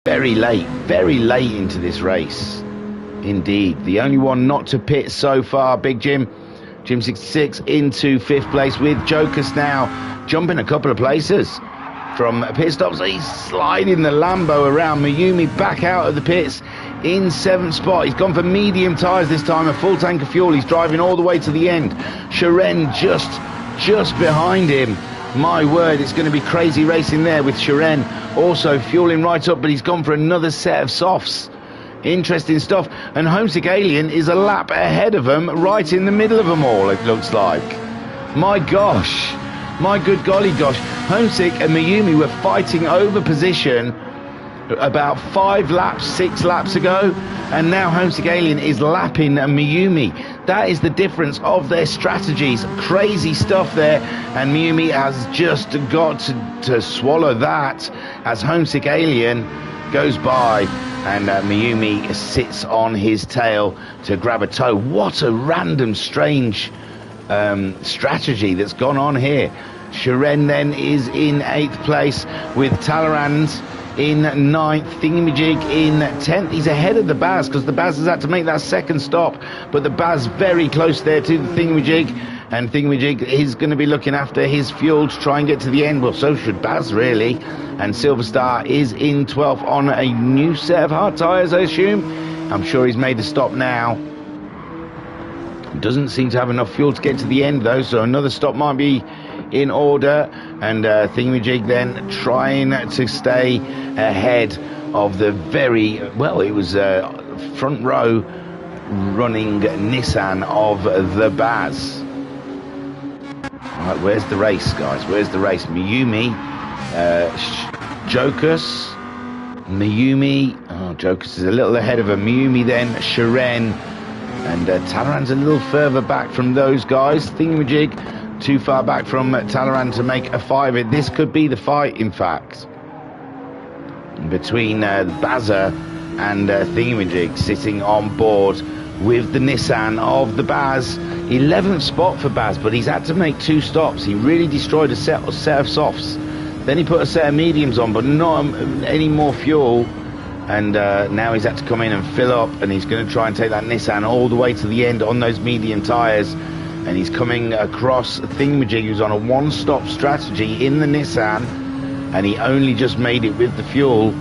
very late into this race. Indeed, the only one not to pit so far. Big Jim 66 into fifth place with Jokers now jumping a couple of places from pit stops. He's sliding the Lambo around. Mayumi back out of the pits in seventh spot. He's gone for medium tyres this time, a full tank of fuel. He's driving all the way to the end. Shiren just behind him. My word, it's going to be crazy racing there with Shiren also fueling right up, but he's gone for another set of softs. Interesting stuff. And Homesick Alien is a lap ahead of them, right in the middle of them all, it looks like. My gosh. My good golly gosh. Homesick and Mayumi were fighting over position about 5 laps, 6 laps ago, and now Homesick Alien is lapping Miyumi. That is the difference of their strategies. Crazy stuff there, and Miyumi has just got to swallow that as Homesick Alien goes by, and Miyumi sits on his tail to grab a toe. What a random, strange strategy that's gone on here. Shiren then is in 8th place with Talleyrand in 9th, Thingamajig in 10th. He's ahead of the Baz because the Baz has had to make that second stop, but the Baz very close there to the Thingamajig, and Thingamajig is going to be looking after his fuel to try and get to the end. Well, so should Baz really. And Silver Star is in 12th on a new set of hard tyres, I assume. I'm sure he's made a stop now. Doesn't seem to have enough fuel to get to the end though, so another stop might be in order. And Thingamajig then trying to stay ahead of the very, well, it was front row running Nissan of the Baz. Right, where's the race, guys? Where's the race? Miyumi, Jokus, Miyumi. Oh, Jokus is a little ahead of her. Miyumi then, Shiren, and Talleyrand's a little further back from those guys. Thingamajig too far back from Talleyrand to make a fight of it. This could be the fight, in fact, between Bazza and Thingamajig sitting on board with the Nissan of the Baz. 11th spot for Baz, but he's had to make 2 stops. He really destroyed a set of softs. Then he put a set of mediums on, but not any more fuel. And now he's had to come in and fill up, and he's going to try and take that Nissan all the way to the end on those medium tyres. And he's coming across Thingamajig, who's on a 1-stop strategy in the Nissan, and he only just made it with the fuel.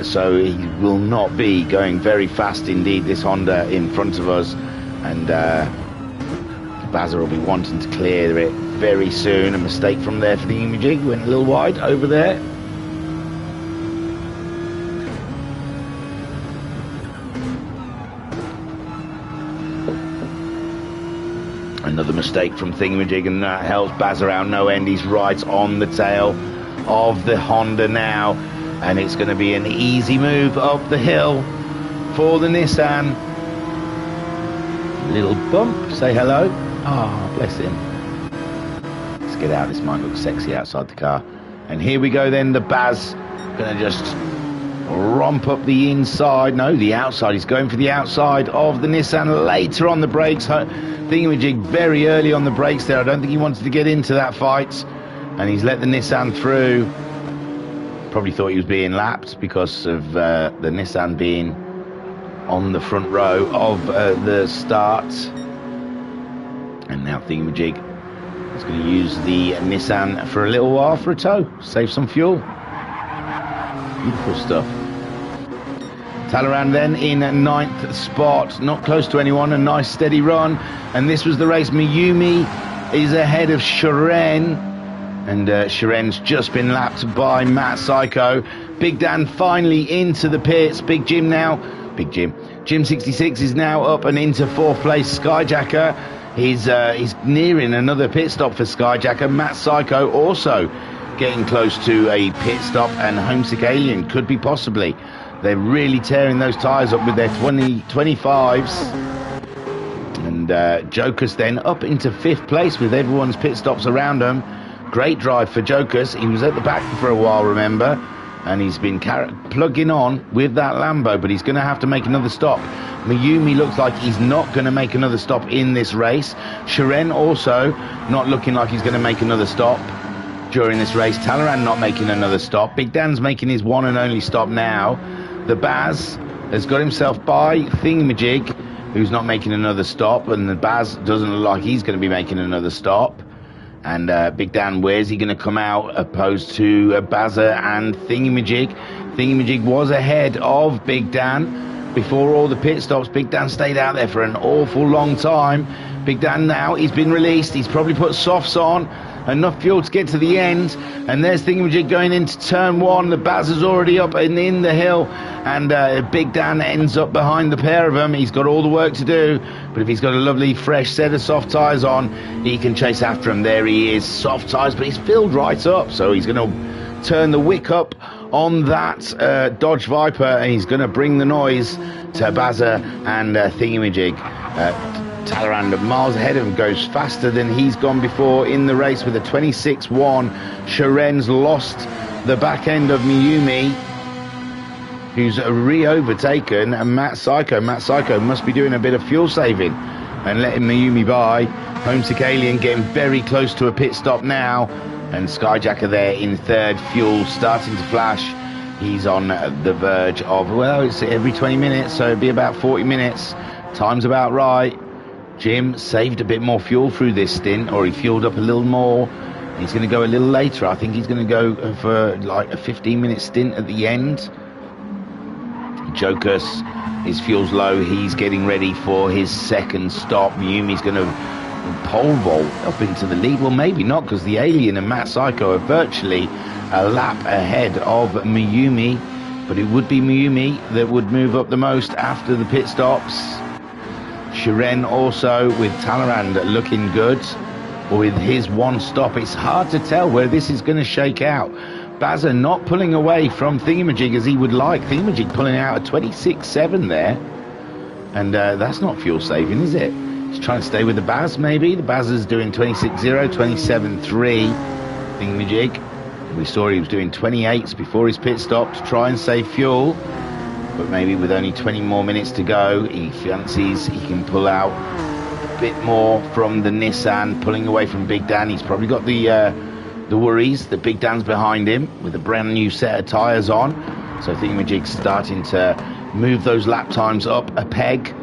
So he will not be going very fast indeed, this Honda in front of us. And Bazza will be wanting to clear it very soon. A mistake from there for Thingamajig, went a little wide over there. Another mistake from Thingamajig, and that helps Bazza out no end. He's right on the tail of the Honda now, and it's going to be an easy move up the hill for the Nissan. Little bump, say hello. Ah, oh, bless him. Let's get out, this might look sexy outside the car. And here we go then, the Baz going to just romp up the inside, no, the outside. He's going for the outside of the Nissan later on the brakes. Thingamajig very early on the brakes there. I don't think he wanted to get into that fight, and he's let the Nissan through. Probably thought he was being lapped because of the Nissan being on the front row of the start. And now Thingamajig is going to use the Nissan for a little while for a tow, save some fuel. Beautiful stuff. Talleyrand then in 9th spot, not close to anyone, a nice steady run. And this was the race. Miyumi is ahead of Shiren, and Shiren's just been lapped by Matt Psycho. Big Dan finally into the pits. Big Jim now, Big Jim. Jim 66 is now up and into 4th place. Skyjacker, he's nearing another pit stop for Skyjacker. Matt Psycho also getting close to a pit stop, and Homesick Alien could be possibly. They're really tearing those tyres up with their 25s. And Jokus then up into 5th place with everyone's pit stops around him. Great drive for Jokus. He was at the back for a while, remember, and he's been plugging on with that Lambo, but he's going to have to make another stop. Miyumi looks like he's not going to make another stop in this race. Shiren also not looking like he's going to make another stop during this race. Talleyrand not making another stop. Big Dan's making his one and only stop now. The Baz has got himself by Thingamajig, who's not making another stop, and the Baz doesn't look like he's going to be making another stop. And Big Dan, where's he going to come out opposed to Bazza and Thingamajig? Thingamajig was ahead of Big Dan before all the pit stops. Big Dan stayed out there for an awful long time. Big Dan now, he's been released. He's probably put softs on, enough fuel to get to the end. And there's Thingamajig going into turn 1. The Baz is already up and in the hill, and Big Dan ends up behind the pair of them. He's got all the work to do, but if he's got a lovely fresh set of soft tyres on, he can chase after him. There he is, soft tyres, but he's filled right up, so he's going to turn the wick up on that Dodge Viper, and he's going to bring the noise to Bazza and Thingamajig. Talleyrand miles ahead of him, goes faster than he's gone before in the race with a 26-1. Sharen's lost the back end of Miyumi, who's re-overtaken, and Matt Psycho must be doing a bit of fuel saving and letting Miyumi by. Homesick Alien getting very close to a pit stop now, and Skyjacker there in third. Fuel starting to flash. He's on the verge of, well, it's every 20 minutes, so it'd be about 40 minutes. Time's about right. Jim saved a bit more fuel through this stint, or he fueled up a little more. He's going to go a little later. I think he's going to go for like a 15-minute stint at the end. Jokus, his fuel's low. He's getting ready for his second stop. Miyumi's going to pole vault up into the lead. Well, maybe not, because the Alien and Matt Psycho are virtually a lap ahead of Miyumi. But it would be Miyumi that would move up the most after the pit stops. Sharen also with Talleyrand looking good with his one stop. It's hard to tell where this is going to shake out. Bazza not pulling away from Thingamajig as he would like. Thingamajig pulling out a 26.7 there. And that's not fuel saving, is it? He's trying to stay with the Baz, maybe. The Baz is doing 26.0, 27.3. Thingamajig. We saw he was doing 28s before his pit stop to try and save fuel. But maybe with only 20 more minutes to go, he fancies he can pull out a bit more from the Nissan, pulling away from Big Dan. He's probably got the worries that Big Dan's behind him with a brand new set of tyres on. So Thingamajig's starting to move those lap times up a peg.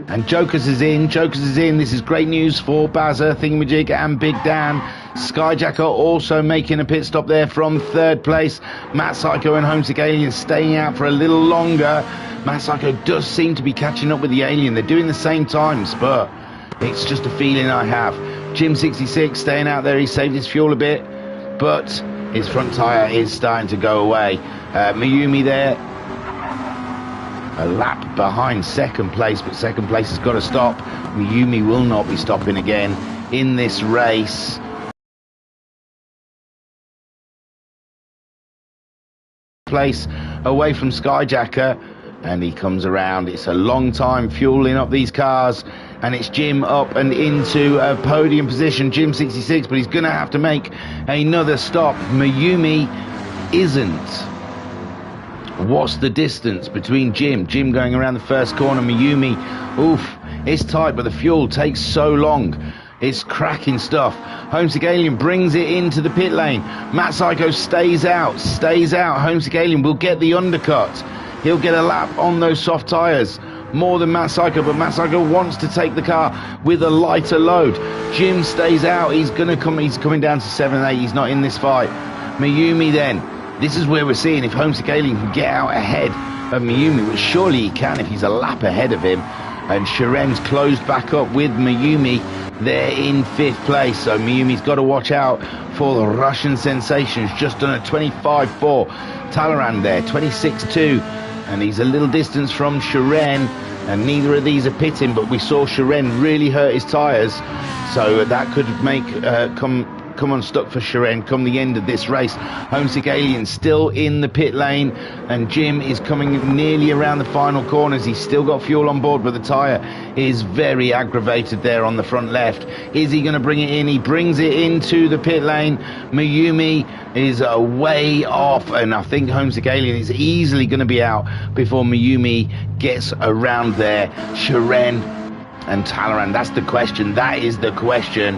And Jokus is in. This is great news for Bazza, Thingamajig and Big Dan. Skyjacker also making a pit stop there from third place. Matt Psycho and Homesick Alien staying out for a little longer. Matt Psycho does seem to be catching up with the Alien. They're doing the same times, but it's just a feeling I have. Jim 66 staying out there. He saved his fuel a bit, but his front tyre is starting to go away. Miyumi there, a lap behind second place, but second place has got to stop. Miyumi will not be stopping again in this race. Place away from Skyjacker, and he comes around. It's a long time fueling up these cars, and it's Jim up and into a podium position. Jim 66, but he's going to have to make another stop. Miyumi isn't. What's the distance between Jim going around the first corner? Miyumi, oof, it's tight, but the fuel takes so long. It's cracking stuff. Homesick Alien brings it into the pit lane. Matt Psycho stays out. Homesick Alien will get the undercut. He'll get a lap on those soft tyres, more than Matt Psycho, but Matt Psycho wants to take the car with a lighter load. Jim stays out. He's coming down to 7-8. He's not in this fight. Miyumi then. This is where we're seeing if Homesick Alien can get out ahead of Miyumi, which surely he can if he's a lap ahead of him. And Sharen's closed back up with Miyumi there in fifth place. So Miyumi's got to watch out for the Russian sensations. Just done a 25.4. Talleyrand there, 26.2. And he's a little distance from Sharen. And neither of these are pitting, but we saw Sharen really hurt his tyres. So that could make come unstuck for Sharen come the end of this race. Homesick Alien still in the pit lane, and Jim is coming nearly around the final corners. He's still got fuel on board, but the tyre is very aggravated there on the front left. Is he going to bring it in? He brings it into the pit lane. Mayumi is way off, and I think Homesick Alien is easily going to be out before Mayumi gets around there. Sharen and Talleyrand, that's the question. That is the question.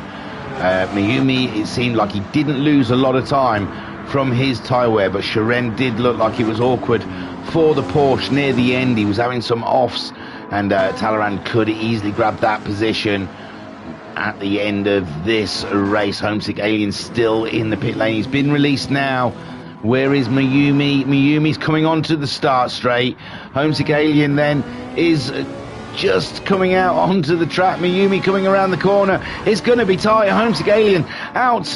Mayumi, it seemed like he didn't lose a lot of time from his tyre wear, but Sharen did look like it was awkward for the Porsche near the end. He was having some offs, and Talleyrand could easily grab that position at the end of this race. Homesick Alien still in the pit lane. He's been released now. Where is Mayumi? Mayumi's coming onto the start straight. Homesick Alien then is just coming out onto the track. Mayumi coming around the corner. It's going to be tight. Homesick Alien out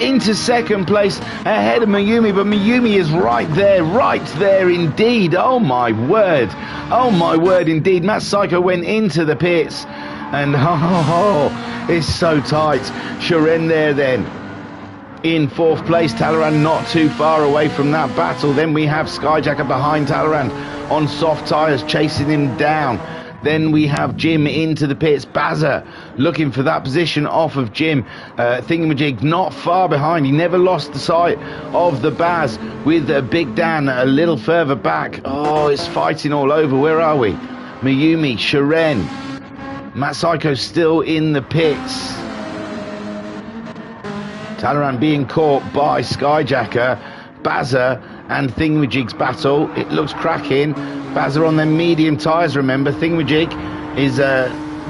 into second place ahead of Mayumi, but Mayumi is right there indeed. Oh my word indeed. Matt Psycho went into the pits, and it's so tight. Sharen there then in 4th place. Talleyrand not too far away from that battle. Then we have Skyjacker behind Talleyrand on soft tyres, chasing him down. Then we have Jim into the pits. Bazza looking for that position off of Jim. Thingamajig not far behind. He never lost the sight of the Baz, with Big Dan a little further back. Oh, it's fighting all over. Where are we? Mayumi, Sharen, Matt Psycho still in the pits. Talleyrand being caught by Skyjacker. Bazza and Thingamajig's battle. It looks cracking. Bazza on their medium tyres, remember. Thingamajig is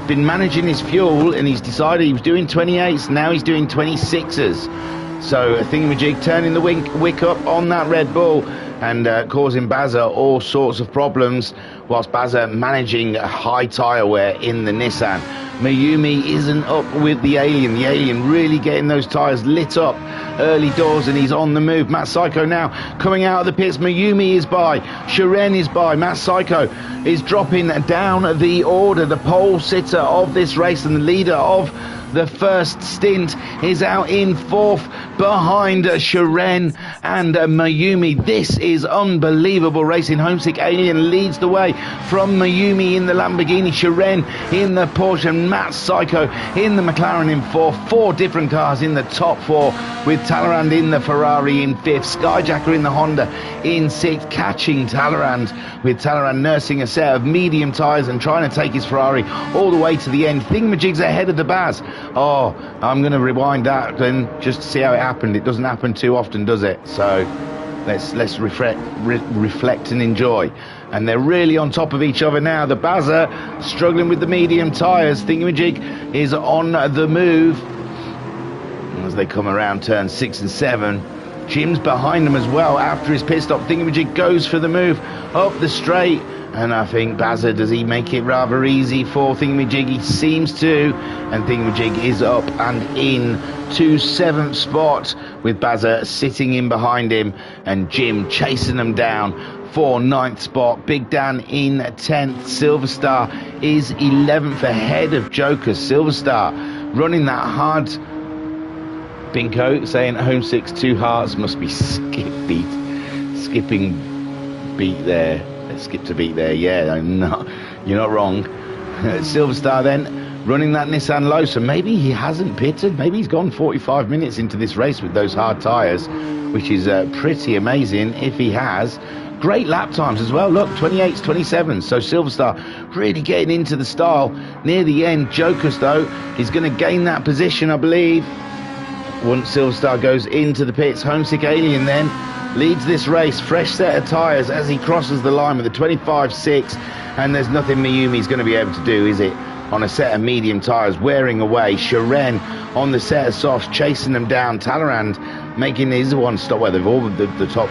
been managing his fuel, and he's decided he was doing 28s. Now he's doing 26s. So Thingamajig turning the wick up on that Red Bull and causing Bazza all sorts of problems, whilst Bazza managing high tyre wear in the Nissan. Mayumi isn't up with the Alien. The Alien really getting those tyres lit up early doors, and he's on the move. Matt Psycho now coming out of the pits. Mayumi is by. Sharen is by. Matt Psycho is dropping down the order. The pole sitter of this race and the leader of the first stint is out in 4th behind Sharen and Mayumi. This is unbelievable racing. Homesick Alien leads the way from Mayumi in the Lamborghini, Sharen in the Porsche, and Matt Psycho in the McLaren in 4th. 4 different cars in the top 4, with Talleyrand in the Ferrari in 5th, Skyjacker in the Honda in 6th, catching Talleyrand, with Talleyrand nursing a set of medium tyres and trying to take his Ferrari all the way to the end. Thingamajig's ahead of the Baz. Oh, I'm going to rewind that then just to see how it happened. It doesn't happen too often, does it? So let's reflect and enjoy. And they're really on top of each other now. The Bazza struggling with the medium tyres. Thingamajig is on the move as they come around turn 6 and 7. Jim's behind them as well after his pit stop. Thingamajig goes for the move up the straight, and I think Bazza, does he make it rather easy for Thingamajig? He seems to, and Thingamajig is up and in to 7th spot, with Bazza sitting in behind him and Jim chasing them down for 9th spot. Big Dan in 10th. Silver Star is 11th ahead of Joker. Silver Star running that hard. Binko saying home 6 2 hearts must be skipping beat there. Skip to beat there. Yeah, you're not wrong. Silver Star then running that Nissan low, so maybe he hasn't pitted. Maybe he's gone 45 minutes into this race with those hard tyres, which is pretty amazing if he has. Great lap times as well. Look, 28s, 27s. So Silver Star really getting into the style near the end. Jokers, though, is going to gain that position, I believe, once Silver Star goes into the pits. Homesick Alien then leads this race. Fresh set of tyres as he crosses the line with a 25.6, and there's nothing Mayumi's going to be able to do, is it? On a set of medium tyres, wearing away. Sharen on the set of softs, chasing them down. Talleyrand making his one stop. Well, they've all the top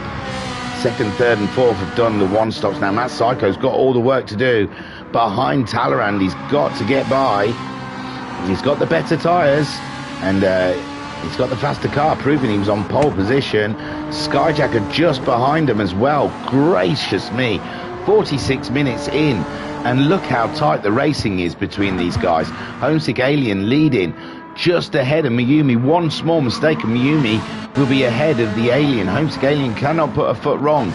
2nd, 3rd and 4th have done the one stops now. Matt Psycho's got all the work to do behind Talleyrand. He's got to get by. He's got the better tyres, and he's got the faster car, proving he was on pole position. Skyjacker just behind him as well. Gracious me, 46 minutes in, and look how tight the racing is between these guys. Homesick Alien leading just ahead of Mayumi. One small mistake and Mayumi will be ahead of the Alien. Homesick Alien cannot put a foot wrong.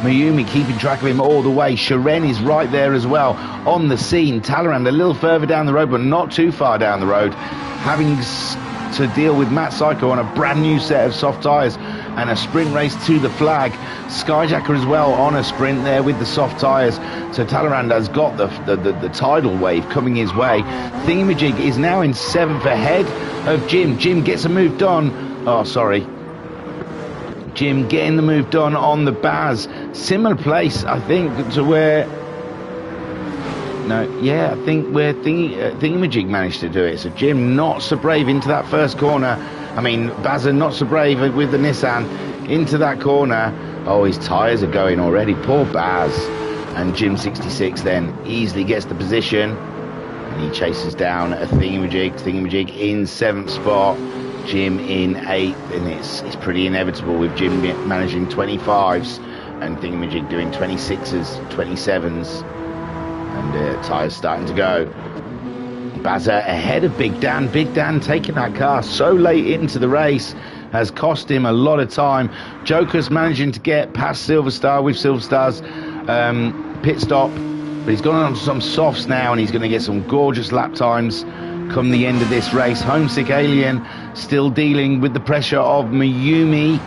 Mayumi keeping track of him all the way. Sharen is right there as well on the scene. Talleyrand a little further down the road, but not too far down the road, having to deal with Matt Psycho on a brand new set of soft tyres and a sprint race to the flag. Skyjacker as well on a sprint there with the soft tyres. So Talleyrand has got the tidal wave coming his way. Thingamajig is now in 7th ahead of Jim. Jim gets a move done. Oh, sorry. Jim getting the move done on the Baz. Similar place, I think, to where... No, yeah, I think where Thingamajig managed to do it. So Jim not so brave into that first corner. I mean, Bazza not so brave with the Nissan into that corner. Oh, his tyres are going already. Poor Baz. And Jim 66 then easily gets the position. And he chases down a Thingamajig. Thingamajig in 7th spot. Jim in 8th. And it's pretty inevitable with Jim managing 25s and Thingamajig doing 26s, 27s. And tyres starting to go. Bazza ahead of Big Dan. Big Dan taking that car so late into the race. has cost him a lot of time. Joker's managing to get past Silverstar with Silverstar's pit stop, but he's gone on to some softs now, and he's going to get some gorgeous lap times come the end of this race. Homesick Alien still dealing with the pressure of Mayumi,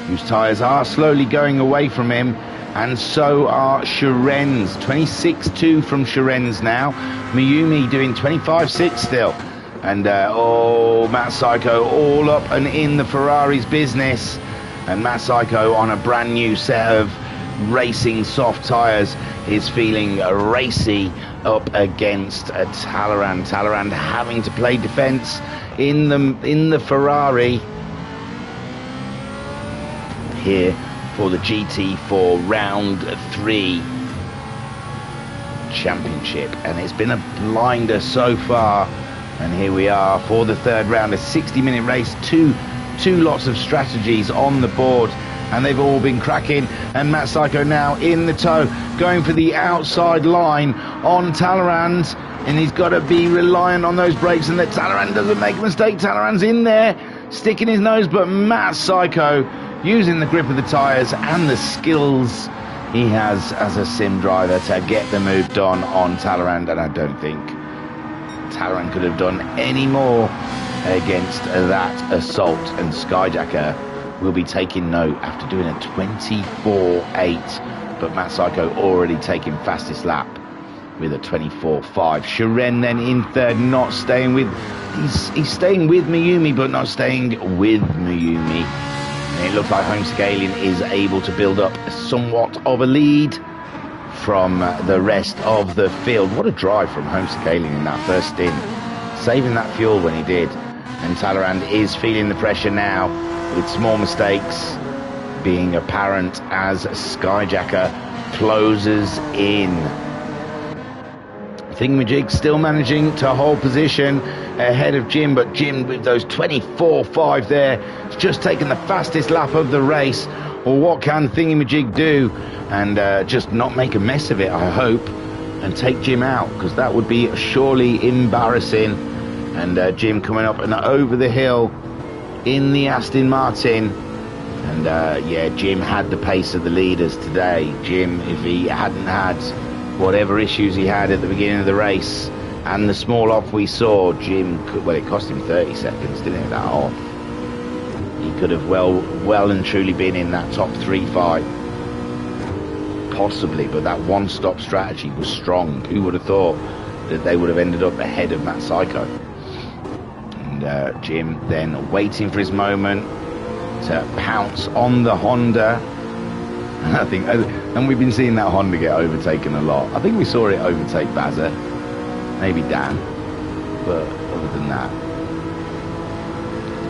whose tyres are slowly going away from him, and so are Sharen's. 26.2 from Sharen's now. Mayumi doing 25.6 still. And Matt Psycho all up and in the Ferrari's business. And Matt Psycho on a brand new set of racing soft tyres is feeling racy up against Talleyrand. Talleyrand having to play defence in the Ferrari here for the GT4 Round 3 Championship, and it's been a blinder so far. And here we are for the third round, a 60-minute race, two lots of strategies on the board, and they've all been cracking. And Matt Psycho now in the tow, going for the outside line on Talleyrand, and he's got to be reliant on those brakes and that Talleyrand doesn't make a mistake. Talleyrand's in there, sticking his nose, but Matt Psycho using the grip of the tyres and the skills he has as a sim driver to get the move done on Talleyrand, and I don't think Talleyrand could have done any more against that assault. And Skyjacker will be taking note after doing a 24.8, but Matt Psycho already taking fastest lap with a 24.5. Sharen then in third, not staying with, he's staying with Mayumi, but not staying with Mayumi. And it looks like Homesick Alien is able to build up somewhat of a lead from the rest of the field. What a drive from Homesick Alien in that first stint, saving that fuel when he did. And Talleyrand is feeling the pressure now, with small mistakes being apparent as Skyjacker closes in. Thingamajig still managing to hold position ahead of Jim, but Jim with those 24.5 there, has just taken the fastest lap of the race. Well, what can Thingamajig do? And just not make a mess of it, I hope, and take Jim out, because that would be surely embarrassing. And Jim coming up and over the hill in the Aston Martin. And yeah, Jim had the pace of the leaders today. Jim, if he hadn't had whatever issues he had at the beginning of the race and the small off we saw, Jim could, well, it cost him 30 seconds, didn't it, that off? He could have well and truly been in that top 3 fight, possibly, but that one-stop strategy was strong. Who would have thought that they would have ended up ahead of Matt Psycho? And Jim then waiting for his moment to pounce on the Honda. I think, and we've been seeing that Honda get overtaken a lot. I think we saw it overtake Bazza, maybe Dan, but other than that.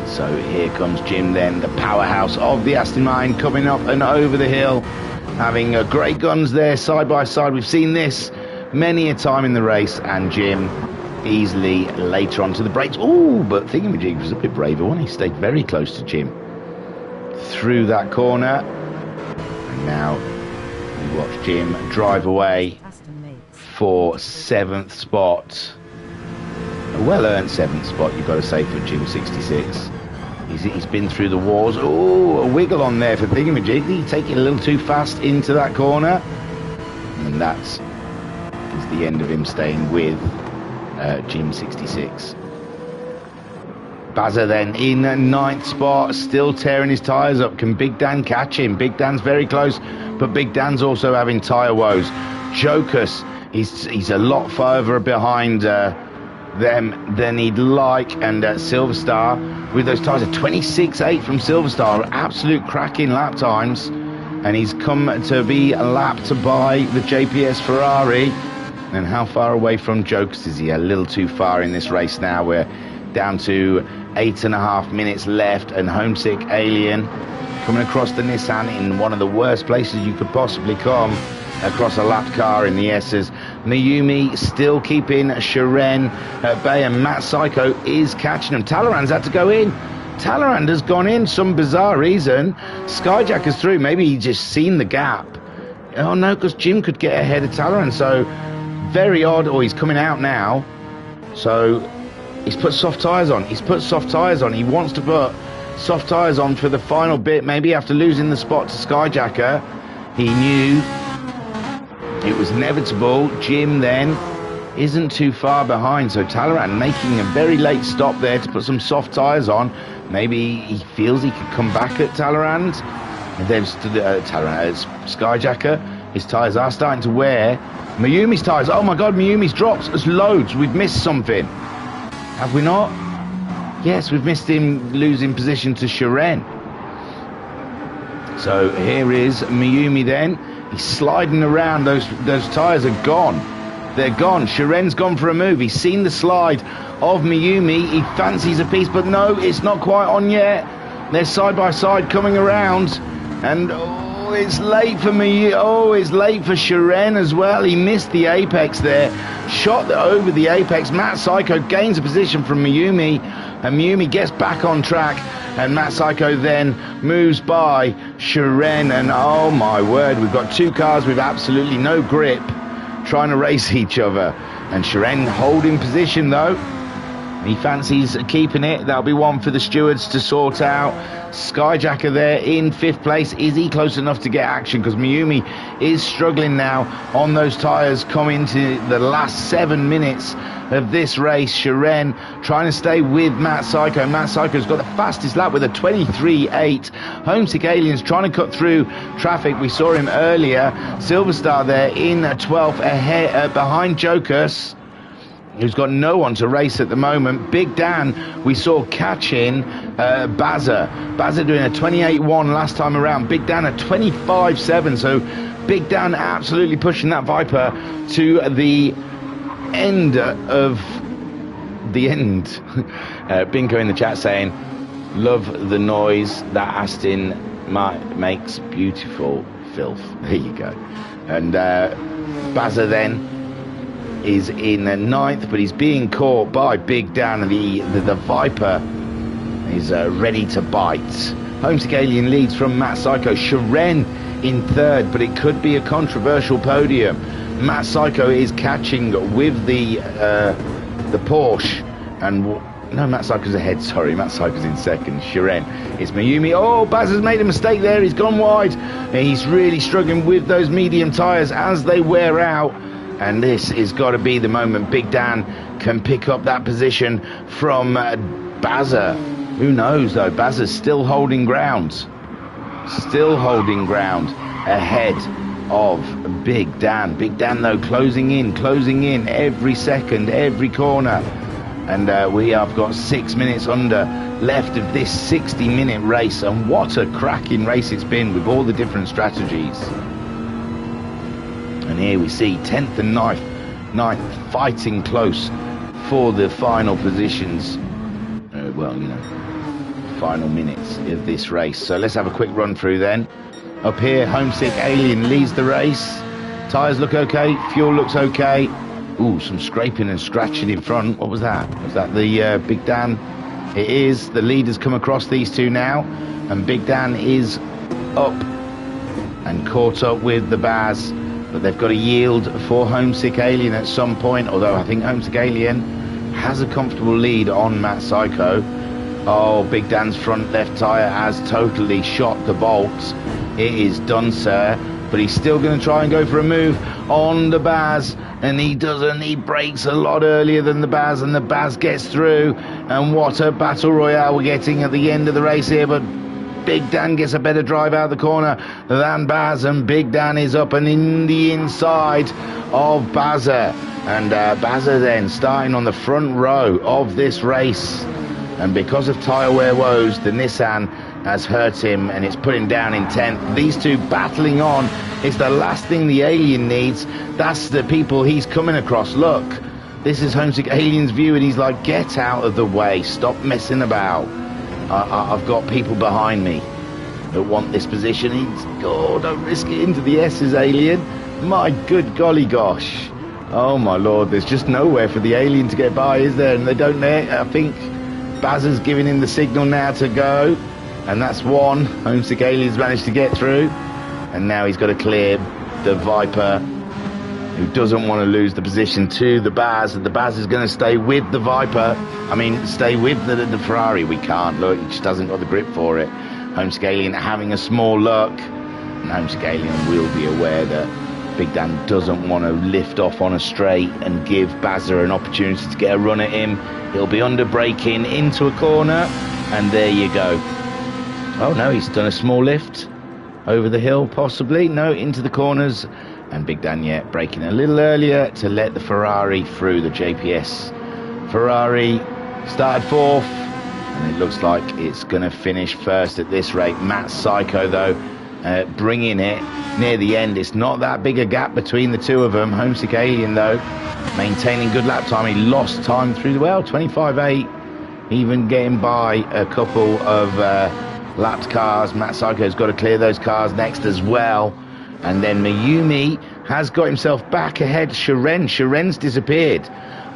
So here comes Jim then, the powerhouse of the Aston Martin, coming up and over the hill, having great guns there side by side. We've seen this many a time in the race, and Jim easily later onto the brakes. Ooh, but Thingamajig was a bit braver when he stayed very close to Jim through that corner. And now we watch Jim drive away for 7th spot. A well-earned 7th spot, you've got to say, for Jim 66. He's been through the wars. Oh, a wiggle on there for Thingamajig. He taking a little too fast into that corner. And that is the end of him staying with Jim 66. Bazza then in 9th spot, still tearing his tyres up. Can Big Dan catch him? Big Dan's very close, but Big Dan's also having tyre woes. Jokus, he's a lot further behind them than he'd like, and Silverstar with those tyres, a 26.8 from Silverstar, absolute cracking lap times, and he's come to be lapped by the JPS Ferrari. And how far away from Jokus is he? A little too far in this race now. We're down to 8.5 minutes left, and Homesick Alien coming across the Nissan in one of the worst places you could possibly come across a lapped car in the S's. Mayumi still keeping Sharen at bay, and Matt Psycho is catching him. Talleyrand's had to go in. Talleyrand has gone in, some bizarre reason. Skyjacker's through. Maybe he just seen the gap. Oh no, because Jim could get ahead of Talleyrand. So very odd. Or he's coming out now. So he's put soft tyres on. He's put soft tyres on. He wants to put soft tyres on for the final bit, maybe after losing the spot to Skyjacker. He knew it was inevitable. Jim then isn't too far behind, so Talleyrand making a very late stop there to put some soft tyres on. Maybe he feels he could come back at Talleyrand. And they've stood Skyjacker. His tyres are starting to wear. Mayumi's tyres, oh my god, Mayumi's drops. There's loads. We've missed something. Have we not? Yes, we've missed him losing position to Shiren. So here is Mayumi then. He's sliding around. Those tyres are gone. They're gone. Shiren's gone for a move. He's seen the slide of Mayumi. He fancies a piece, but no, it's not quite on yet. They're side by side coming around. And oh, it's late for Mayumi. Oh, it's late for Shiren as well. He missed the apex there. Shot over the apex. Matt Psycho gains a position from Mayumi. And Mayumi gets back on track. And Matt Psycho then moves by Shiren. And oh my word, we've got two cars with absolutely no grip trying to race each other. And Shiren holding position though. He fancies keeping it. That'll be one for the stewards to sort out. Skyjacker there in 5th place. Is he close enough to get action? Because Mayumi is struggling now on those tyres coming to the last 7 minutes of this race. Shiren trying to stay with Matt Psycho. Matt Psycho's got the fastest lap with a 23.8. Homesick Aliens trying to cut through traffic. We saw him earlier. Silverstar there in 12th ahead, behind Jokus, who's got no one to race at the moment. Big Dan, we saw catching Bazza. Bazza doing a 28.1 last time around. Big Dan a 25.7. So Big Dan absolutely pushing that Viper to the end of the end. Binko in the chat saying, love the noise that Aston makes, beautiful filth. There you go. And Bazza then is in 9th, but he's being caught by Big Dan. The Viper is ready to bite. Homesick Alien leads from Matt Psycho. Shiren in 3rd, but it could be a controversial podium. Matt Psycho is catching with the Porsche, and no, Matt Psycho's ahead, sorry. Matt Psycho's in 2nd. Shiren. It's Mayumi. Oh, Baz has made a mistake there. He's gone wide. And he's really struggling with those medium tyres as they wear out. And this has got to be the moment Big Dan can pick up that position from Bazza. Who knows, though? Bazza's still holding ground. Still holding ground ahead of Big Dan. Big Dan, though, closing in every second, every corner. And we have got 6 minutes under left of this 60-minute race. And what a cracking race it's been with all the different strategies. And here we see 10th and 9th fighting close for the final positions. Final minutes of this race. So let's have a quick run through then. Up here, Homesick Alien leads the race. Tyres look okay. Fuel looks okay. Ooh, some scraping and scratching in front. What was that? Was that the Big Dan? It is. The leaders come across these two now. And Big Dan is up and caught up with the Baz. But they've got to yield for Homesick Alien at some point, although I think Homesick Alien has a comfortable lead on Matt Psycho. Oh, Big Dan's front left tyre has totally shot the bolts. It is done, sir. But he's still going to try and go for a move on the Baz, and he doesn't. He brakes a lot earlier than the Baz, and the Baz gets through. And what a battle royale we're getting at the end of the race here, but Big Dan gets a better drive out of the corner than Baz, and Big Dan is up and in the inside of Bazza. And Bazza then starting on the front row of this race. And because of tyre wear woes, the Nissan has hurt him and it's put him down in 10th. These two battling on is the last thing the Alien needs. That's the people he's coming across. Look, this is Homesick Alien's view, and he's like, get out of the way. Stop messing about. I've got people behind me that want this position. Don't risk it into the S's, Alien. My good golly gosh. Oh my lord, there's just nowhere for the Alien to get by, is there? And they don't there. I think Bazza's giving him the signal now to go. And that's one. Homesick Alien's managed to get through. And now he's got to clear the Viper who doesn't want to lose the position to the Baz. The Baz is going to stay with the Viper. I mean, stay with the Ferrari. We can't. Look, he just hasn't got the grip for it. Homesick Alien having a small look. And Homesick Alien will be aware that Big Dan doesn't want to lift off on a straight and give Bazza an opportunity to get a run at him. He'll be under braking into a corner. And there you go. Oh, no, he's done a small lift. Over the hill, possibly. No, into the corners. And Big Dan yet braking a little earlier to let the Ferrari through. The JPS Ferrari started fourth, and it looks like it's going to finish first at this rate. Matt Psycho, though, bringing it near the end. It's not that big a gap between the two of them. Homesick Alien, though, maintaining good lap time. He lost time through the 25.8, even getting by a couple of lapped cars. Matt Psycho's got to clear those cars next as well. And then Mayumi has got himself back ahead. Sharen's disappeared.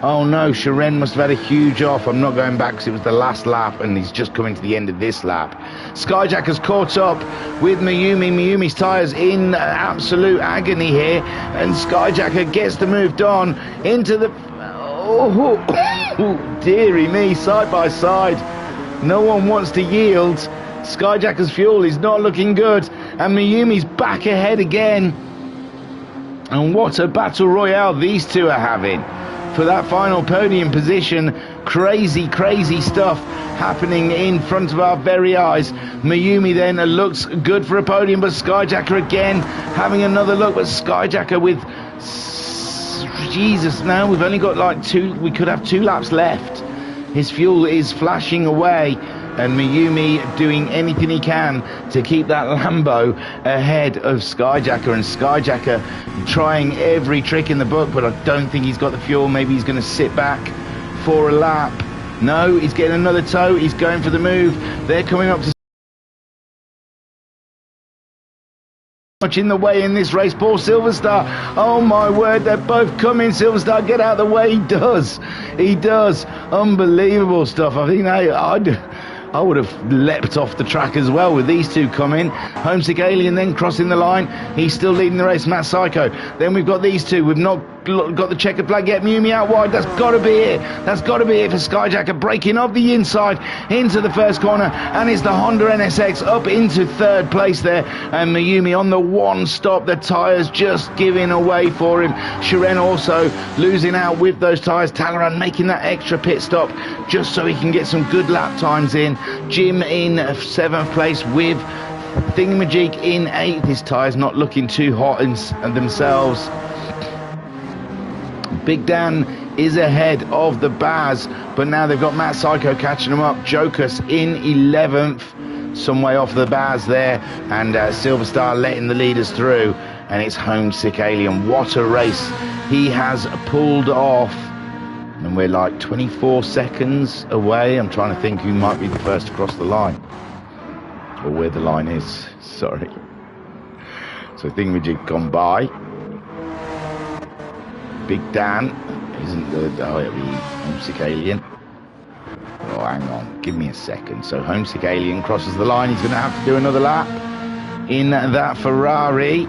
Oh no, Sharen must have had a huge off. I'm not going back because it was the last lap and he's just coming to the end of this lap. Skyjack has caught up with Mayumi. Mayumi's tyres in absolute agony here. And Skyjacker gets the move on into the... Oh, dearie me, side by side. No one wants to yield. Skyjacker's fuel is not looking good, and Mayumi's back ahead again. And what a battle royale these two are having for that final podium position. Crazy stuff happening in front of our very eyes. Mayumi then looks good for a podium, but Skyjacker again having another look, but Skyjacker with... Jesus, now we've only got like we could have 2 laps left. His fuel is flashing away. And Mayumi doing anything he can to keep that Lambo ahead of Skyjacker. And Skyjacker trying every trick in the book, but I don't think he's got the fuel. Maybe he's going to sit back for a lap. No, he's getting another tow. He's going for the move. They're coming up to... much in the way in this race. Paul Silverstar, oh my word, they're both coming. Silverstar, get out of the way. He does unbelievable stuff. I think I would have leapt off the track as well with these two coming. Homesick Alien then crossing the line. He's still leading the race. Matt Psycho. Then we've got these two. We've not got the checkered flag yet. Mayumi out wide. That's got to be it. That's got to be it for Skyjacker. Breaking off the inside into the first corner. And it's the Honda NSX up into third place there. And Mayumi on the one stop. The tyres just giving away for him. Sharen also losing out with those tyres. Talleyrand making that extra pit stop just so he can get some good lap times in. Jim in 7th place with Thingamajig in 8th. His tyres not looking too hot in themselves. Big Dan is ahead of the Baz, but now they've got Matt Psycho catching them up. Jokus in 11th, some way off the Baz there, and Silverstar letting the leaders through, and it's Homesick Alien. What a race he has pulled off. And we're like 24 seconds away. I'm trying to think who might be the first to cross the line, or where the line is. Sorry. So Thingamajig gone by. Big Dan isn't the... Oh, it'll be Homesick Alien. Oh, hang on. Give me a second. So Homesick Alien crosses the line. He's going to have to do another lap in that Ferrari.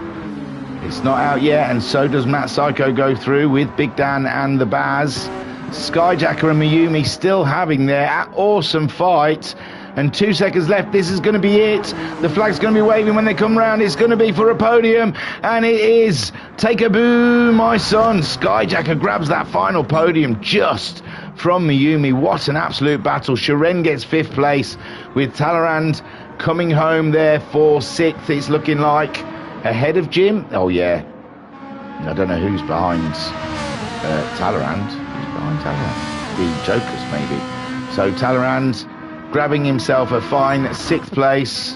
It's not out yet, and so does Matt Psycho go through with Big Dan and the Baz. Skyjacker and Mayumi still having their awesome fight. And 2 seconds left. This is going to be it. The flag's going to be waving when they come round. It's going to be for a podium. And it is. Take a boo, my son. Skyjacker grabs that final podium just from Mayumi. What an absolute battle. Sharen gets 5th place with Talleyrand coming home there for 6th. It's looking like ahead of Jim. Oh, yeah. I don't know who's behind Talleyrand. Who's behind Talleyrand? The Jokers, maybe. So Talleyrand grabbing himself a fine 6th place.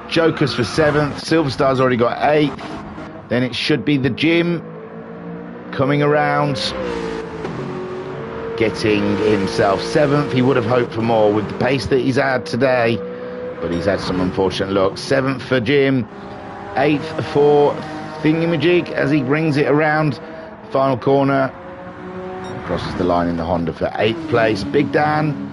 Jokers for 7th. Silverstar's already got 8th. Then it should be the Jim coming around, getting himself 7th. He would have hoped for more with the pace that he's had today, but he's had some unfortunate luck. 7th for Jim, 8th for Thingamajig as he brings it around final corner, crosses the line in the Honda for 8th place. Big Dan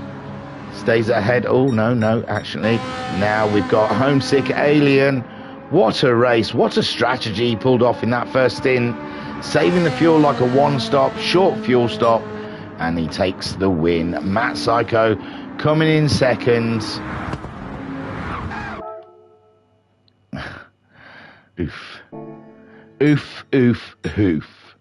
stays ahead. Oh, no, actually. Now we've got Homesick Alien What a race, what a strategy he pulled off in that first stint, saving the fuel like a one-stop, short fuel stop, and he takes the win. Matt Psycho coming in second. Oof. Oof, oof, oof.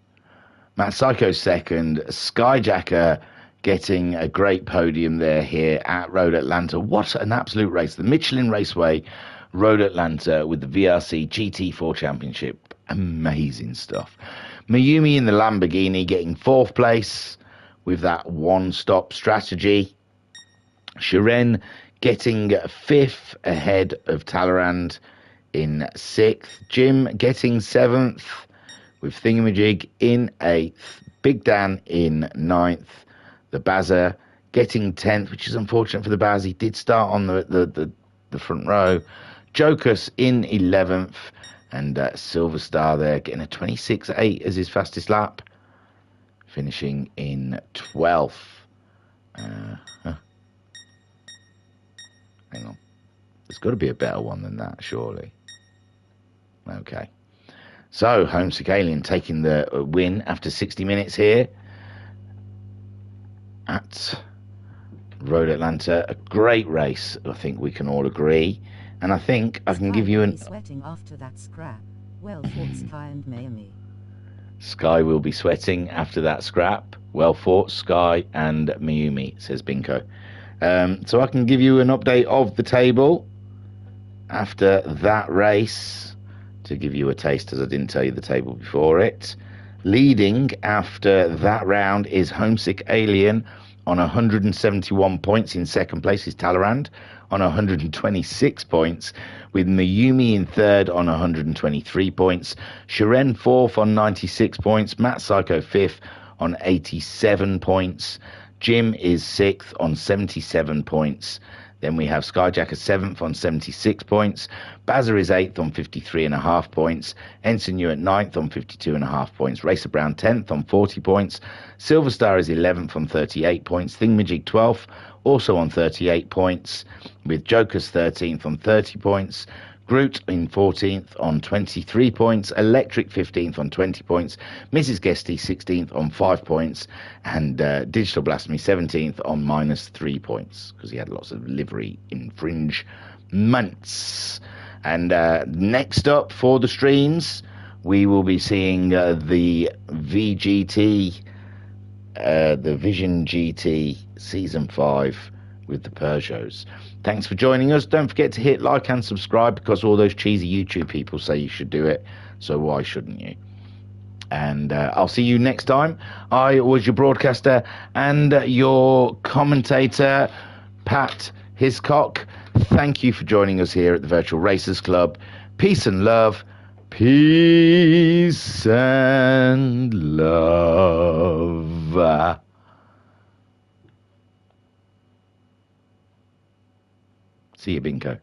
Matt Psycho second. Skyjacker getting a great podium there here at Road Atlanta. What an absolute race. The Michelin Raceway, Road Atlanta with the VRC GT4 Championship. Amazing stuff. Mayumi in the Lamborghini getting 4th place with that one-stop strategy. Shiren getting 5th ahead of Talleyrand in 6th. Jim getting 7th with Thingamajig in 8th. Big Dan in 9th. The Bazza getting 10th, which is unfortunate for the Baz. He did start on the front row. Jokus in 11th. And Silver Star there getting a 26.8 as his fastest lap. Finishing in 12th. Hang on. There's got to be a better one than that, surely. Okay. So, Homesick Alien taking the win after 60 minutes here at Road Atlanta. A great race, I think we can all agree. And I think I can give you an... sweating after that scrap. Well fought, Sky and Mayumi. Sky will be sweating after that scrap. Well fought, Sky and Mayumi, says Binko. So I can give you an update of the table after that race to give you a taste, as I didn't tell you the table before it. Leading after that round is Homesick Alien on 171 points. In second place is Talleyrand on 126 points, with Mayumi in third on 123 points, Shiren fourth on 96 points, Matt Psycho fifth on 87 points, Jim is sixth on 77 points. Then we have Skyjacker 7th on 76 points. Bazza is 8th on 53.5 points. Ensign Yu at 9th on 52.5 points. Racer Brown 10th on 40 points. Silver Star is 11th on 38 points. Thingamajig 12th, also on 38 points. With Jokers 13th on 30 points. Groot in 14th on 23 points. Electric 15th on 20 points. Mrs. Guesty 16th on 5 points. And Digital Blasphemy 17th on -3 points, because he had lots of livery infringements. And next up for the streams, we will be seeing the VGT, the Vision GT Season 5 with the Peugeots. Thanks for joining us. Don't forget to hit like and subscribe, because all those cheesy YouTube people say you should do it, so why shouldn't you? And I'll see you next time. I was your broadcaster and your commentator, Pat Hiscock. Thank you for joining us here at the Virtual Racers Club. Peace and love. Peace and love. See you, Binko.